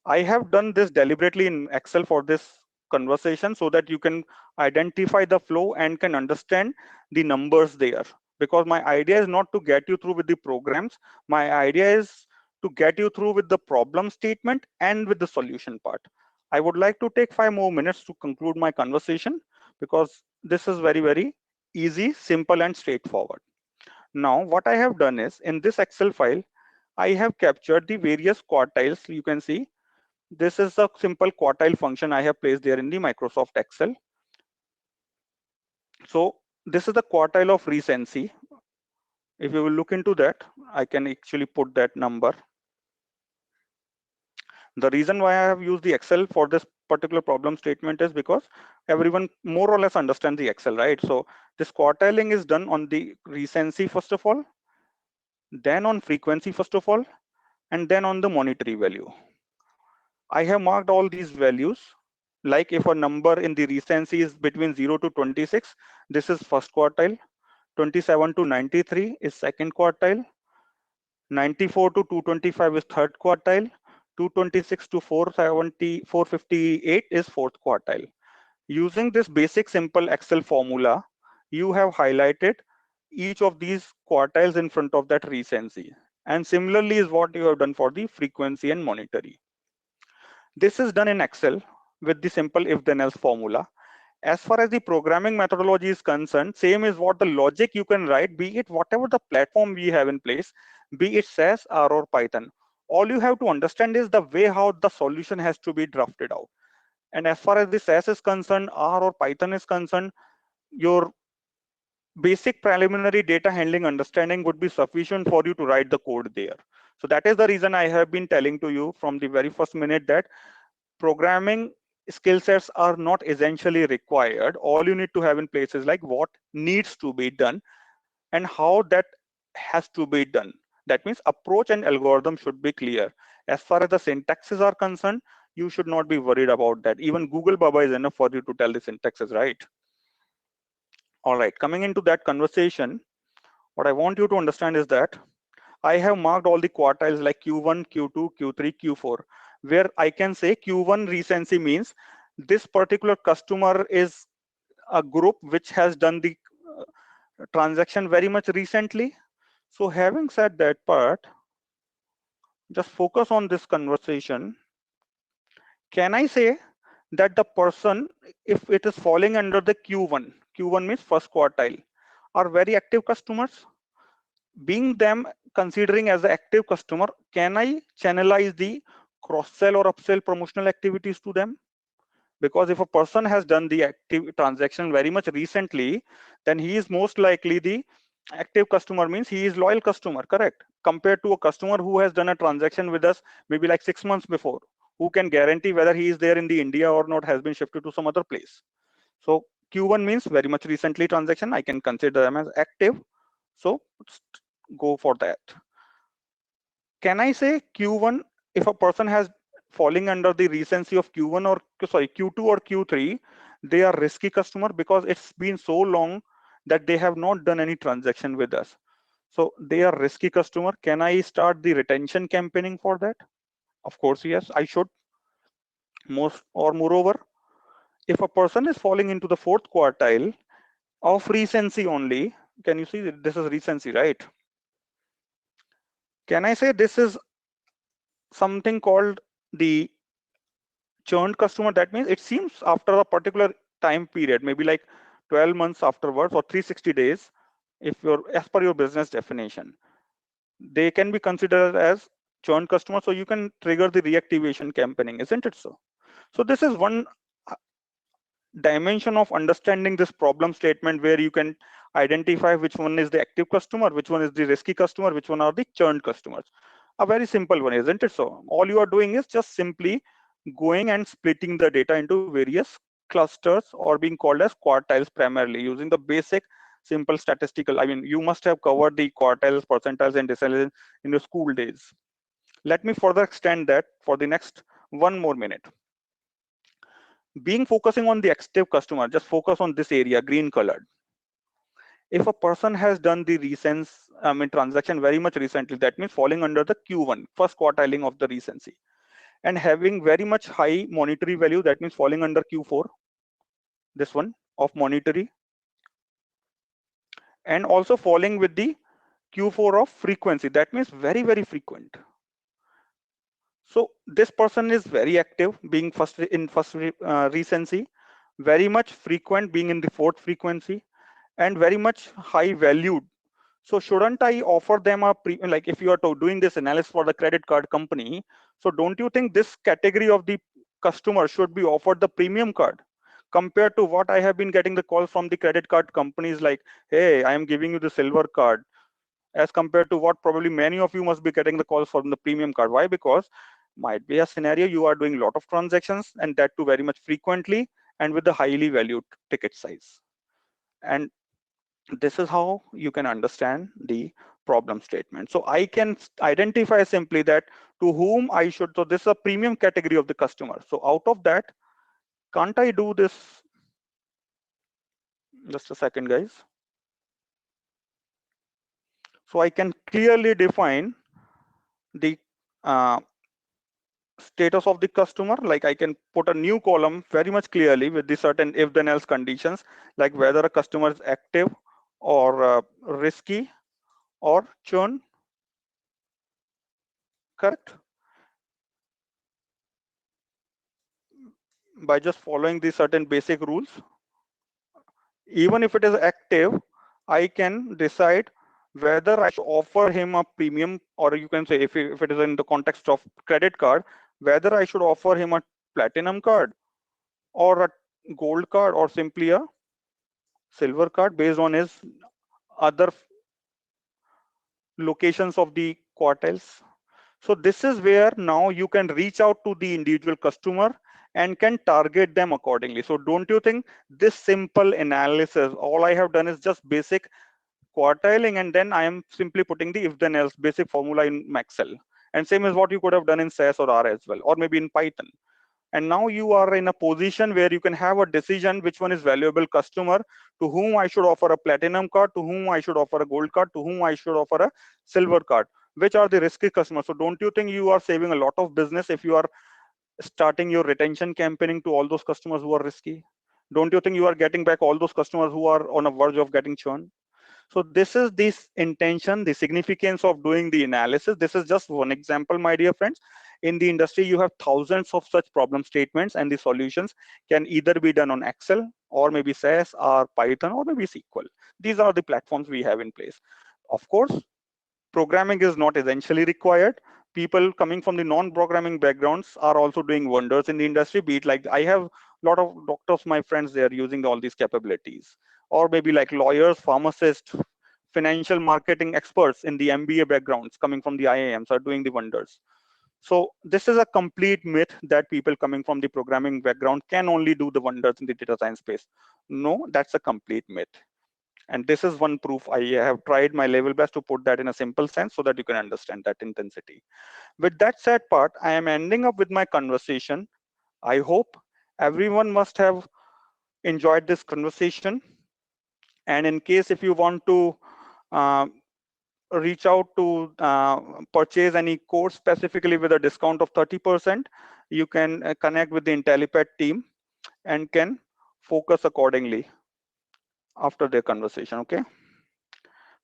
I have done this deliberately in Excel for this conversation so that you can identify the flow and can understand the numbers there. Because my idea is not to get you through with the programs. My idea is to get you through with the problem statement and with the solution part. I would like to take 5 more minutes to conclude my conversation because this is very, very easy, simple, and straightforward. Now, what I have done is in this Excel file, I have captured the various quartiles. You can see this is a simple quartile function I have placed there in the Microsoft Excel. So this is the quartile of recency. If you will look into that, I can actually put that number. The reason why I have used the Excel for this particular problem statement is because everyone more or less understands the Excel, right? So this quartiling is done on the recency first of all, then on frequency first of all, and then on the monetary value. I have marked all these values. Like if a number in the recency is between 0 to 26, this is first quartile. 27 to 93 is second quartile. 94 to 225 is third quartile. 226 to 458 is fourth quartile. Using this basic simple Excel formula, you have highlighted each of these quartiles in front of that recency. And similarly is what you have done for the frequency and monetary. This is done in Excel with the simple if then else formula. As far as the programming methodology is concerned, same is what the logic you can write, be it whatever the platform we have in place, be it SAS, R or Python. All you have to understand is the way how the solution has to be drafted out. And as far as the SAS is concerned, R or Python is concerned, your basic preliminary data handling understanding would be sufficient for you to write the code there. So that is the reason I have been telling to you from the very first minute that programming skill sets are not essentially required. All you need to have in place is like what needs to be done and how that has to be done. That means approach and algorithm should be clear. As far as the syntaxes are concerned, you should not be worried about that. Even Google Baba is enough for you to tell the syntaxes, right? All right, coming into that conversation, what I want you to understand is that I have marked all the quartiles like Q1, Q2, Q3, Q4, where I can say Q1 recency means this particular customer is a group which has done the transaction very much recently. So having said that part, just focus on this conversation. Can I say that the person, if it is falling under the Q1 means first quartile, are very active customers? Being them considering as an active customer, can I channelize the cross-sell or upsell promotional activities to them? Because if a person has done the active transaction very much recently, then he is most likely the active customer, means he is loyal customer, correct? Compared to a customer who has done a transaction with us maybe like 6 months before, who can guarantee whether he is there in the India or not, has been shifted to some other place. So Q1 means very much recently transaction. I can consider them as active. So go for that. Can I say Q1 if a person has falling under the recency of Q1 or sorry Q2 or Q3, they are risky customer because it's been so long that they have not done any transaction with us. So they are risky customer. Can I start the retention campaigning for that? Of course, yes, I should. Most or moreover, if a person is falling into the fourth quartile of recency only, can you see that this is recency, right? Can I say this is something called the churned customer? That means it seems after a particular time period, maybe like 12 months afterwards or 360 days, if you're as per your business definition, they can be considered as churned customer. So you can trigger the reactivation campaigning, isn't it so? So this is one dimension of understanding this problem statement where you can identify which one is the active customer, which one is the risky customer, which one are the churned customers. A very simple one, isn't it so? All you are doing is just simply going and splitting the data into various clusters or being called as quartiles primarily using the basic simple statistical. I mean, you must have covered the quartiles, percentiles and deciles in your school days. Let me further extend that for the next 1 more minute. Being focusing on the active customer, just focus on this area, green colored. If a person has done the recent, transaction very much recently, that means falling under the Q1, first quartiling of the recency, and having very much high monetary value, that means falling under Q4, this one of monetary, and also falling with the Q4 of frequency, that means very, very frequent. So this person is very active, being first in first recency, very much frequent, being in the fourth frequency, and very much high valued. So shouldn't I offer them a like if you are doing this analysis for the credit card company, so don't you think this category of the customer should be offered the premium card compared to what I have been getting the call from the credit card companies like, hey, I am giving you the silver card, as compared to what probably many of you must be getting the calls from the premium card. Why? Because might be a scenario you are doing a lot of transactions and that too very much frequently and with the highly valued ticket size. And this is how you can understand the problem statement. So I can identify simply that to whom I should, so this is a premium category of the customer. So out of that, can't I do this? Just a second, guys. So I can clearly define the status of the customer. Like I can put a new column very much clearly with the certain if then else conditions, like whether a customer is active or risky or churn, correct? By just following these certain basic rules, even if it is active, I can decide whether I should offer him a premium, or you can say if it is in the context of credit card, whether I should offer him a platinum card or a gold card or simply a silver card based on his other locations of the quartiles. So this is where now you can reach out to the individual customer and can target them accordingly. So don't you think this simple analysis, all I have done is just basic quartiling, and then I am simply putting the if then else basic formula in Excel. And same as what you could have done in SAS or R as well, or maybe in Python. And now you are in a position where you can have a decision which one is valuable customer, to whom I should offer a platinum card, to whom I should offer a gold card, to whom I should offer a silver card, which are the risky customers. So don't you think you are saving a lot of business if you are starting your retention campaigning to all those customers who are risky? Don't you think you are getting back all those customers who are on a verge of getting churn? So this is this intention, the significance of doing the analysis. This is just one example, my dear friends. In the industry, you have thousands of such problem statements, and the solutions can either be done on Excel or maybe SAS or Python or maybe SQL. These are the platforms we have in place. Of course, programming is not essentially required. People coming from the non-programming backgrounds are also doing wonders in the industry. Be it like I have a lot of doctors, my friends, they are using all these capabilities, or maybe like lawyers, pharmacists, financial marketing experts in the MBA backgrounds coming from the IIMs are doing the wonders. So this is a complete myth that people coming from the programming background can only do the wonders in the data science space. No, that's a complete myth. And this is one proof. I have tried my level best to put that in a simple sense so that you can understand that intensity. With that said part, I am ending up with my conversation. I hope everyone must have enjoyed this conversation. And in case if you want to uh, reach out to purchase any course specifically with a discount of 30%, you can connect with the Intellipaat team and can focus accordingly after their conversation. Okay.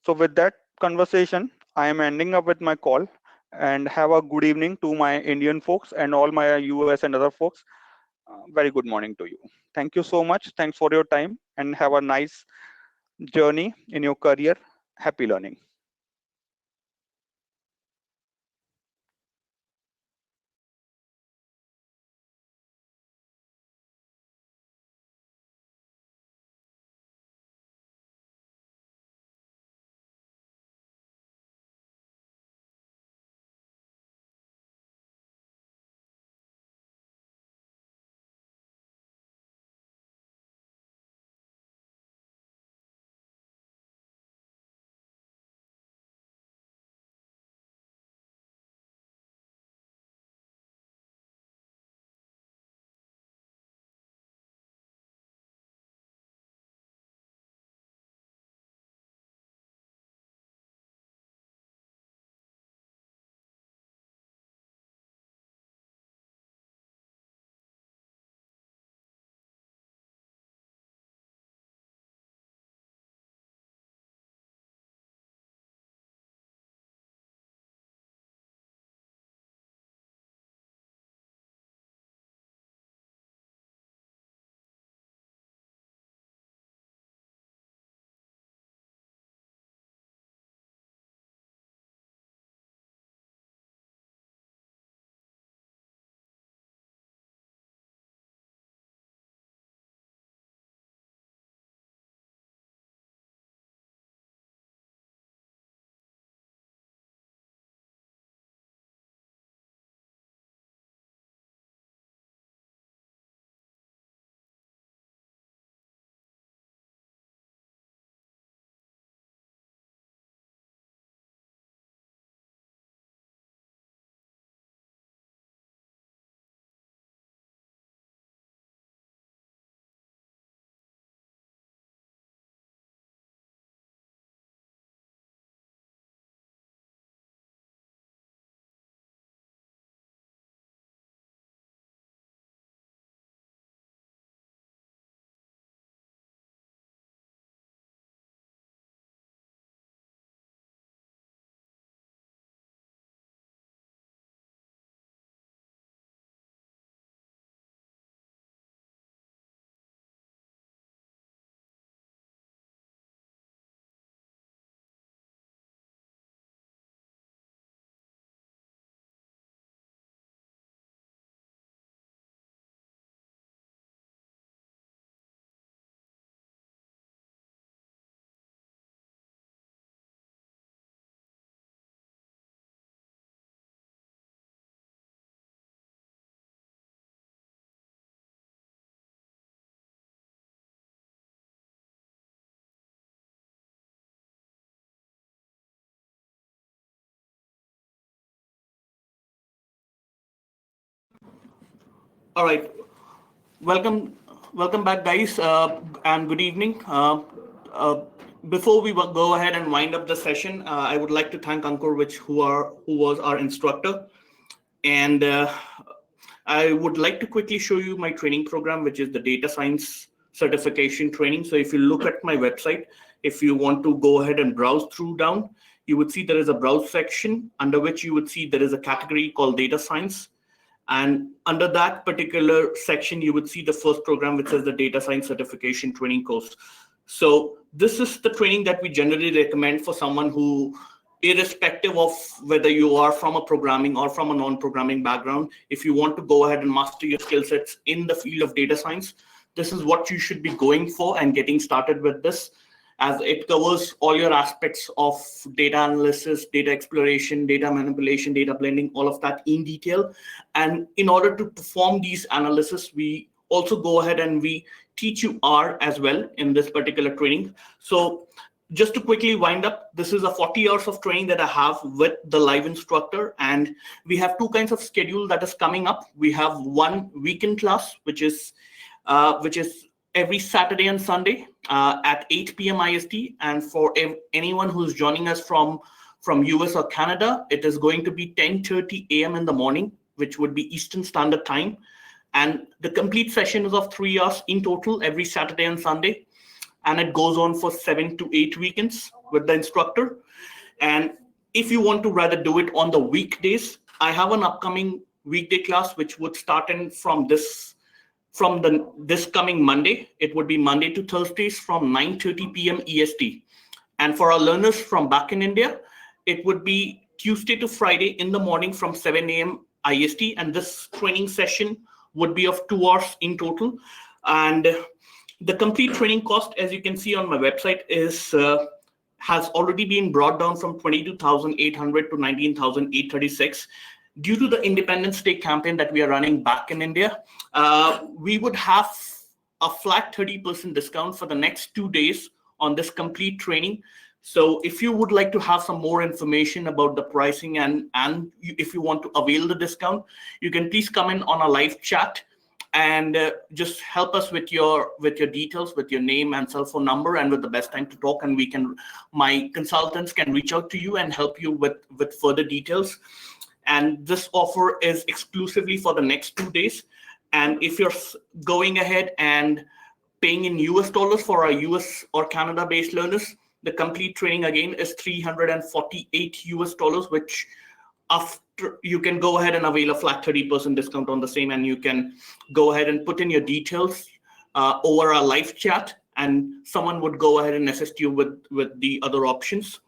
So with that conversation, I am ending up with my call, and have a good evening to my Indian folks and all my US and other folks. Very good morning to you. Thank you so much. Thanks for your time, and have a nice journey in your career. Happy learning. All right. Welcome back, guys, and good evening. Before we go ahead and wind up the session, I would like to thank Ankur, who was our instructor, and I would like to quickly show you my training program, which is the data science certification training. So if you look at my website, if you want to go ahead and browse through down, you would see there is a browse section under which you would see there is a category called data science. And under that particular section, you would see the first program, which is the data science certification training course. So this is the training that we generally recommend for someone who, irrespective of whether you are from a programming or from a non-programming background, if you want to go ahead and master your skill sets in the field of data science, this is what you should be going for and getting started with this, as it covers all your aspects of data analysis, data exploration, data manipulation, data blending, all of that in detail. And in order to perform these analysis, we also go ahead and we teach you R as well in this particular training. So just to quickly wind up, this is a 40 hours of training that I have with the live instructor, and we have two kinds of schedule that is coming up. We have one weekend class, which is every Saturday and Sunday at 8 p.m. IST. And for anyone who's joining us from US or Canada, it is going to be 10:30 a.m. in the morning, which would be Eastern Standard Time. And the complete session is of 3 hours in total every Saturday and Sunday. And it goes on for 7 to 8 weekends with the instructor. And if you want to rather do it on the weekdays, I have an upcoming weekday class, which would start in from this coming Monday. It would be Monday to Thursdays from 9:30 p.m. EST. And for our learners from back in India, it would be Tuesday to Friday in the morning from 7 a.m. IST. And this training session would be of 2 hours in total. And the complete training cost, as you can see on my website, has already been brought down from 22,800 to 19,836. Due to the Independence Day campaign that we are running back in India, we would have a flat 30% discount for the next 2 days on this complete training. So if you would like to have some more information about the pricing and if you want to avail the discount, you can please come in on a live chat and just help us with your details, with your name and cell phone number, and with the best time to talk. And my consultants can reach out to you and help you with further details. And this offer is exclusively for the next 2 days. And if you're going ahead and paying in US dollars for our US or Canada based learners, the complete training again is $348 US, which after you can go ahead and avail a flat 30% discount on the same, and you can go ahead and put in your details over our live chat, and someone would go ahead and assist you with the other options.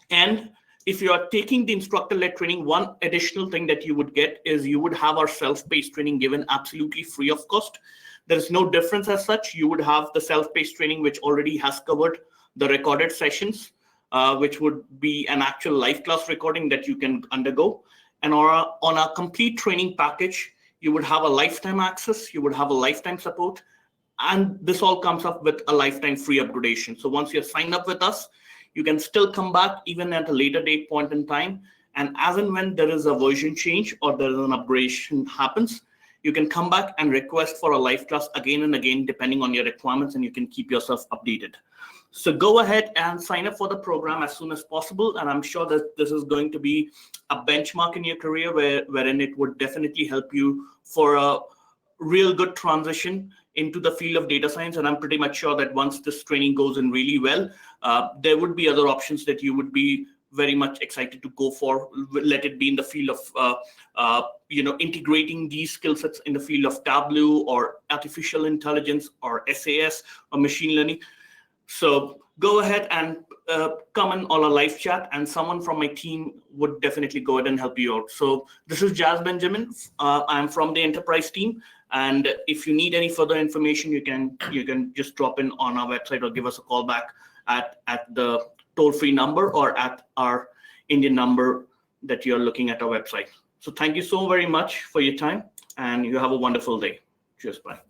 And if you are taking the instructor-led training, one additional thing that you would get is you would have our self-paced training given absolutely free of cost. There is no difference as such. You would have the self-paced training, which already has covered the recorded sessions, which would be an actual live class recording that you can undergo. And on our complete training package, you would have a lifetime access, you would have a lifetime support, and this all comes up with a lifetime free upgradation. So once you're signed up with us, you can still come back even at a later date point in time. And as and when there is a version change or there is an upgradation happens, you can come back and request for a live class again and again, depending on your requirements, and you can keep yourself updated. So go ahead and sign up for the program as soon as possible. And I'm sure that this is going to be a benchmark in your career wherein it would definitely help you for a real good transition into the field of data science. And I'm pretty much sure that once this training goes in really well, there would be other options that you would be very much excited to go for. Let it be in the field of integrating these skill sets in the field of Tableau or artificial intelligence or SAS or machine learning. So go ahead and come in on a live chat, and someone from my team would definitely go ahead and help you out. So this is Jazz Benjamin. I'm from the enterprise team. And if you need any further information, you can just drop in on our website or give us a call back at the toll-free number or at our Indian number that you're looking at our website. So thank you so very much for your time, and you have a wonderful day. Cheers, bye.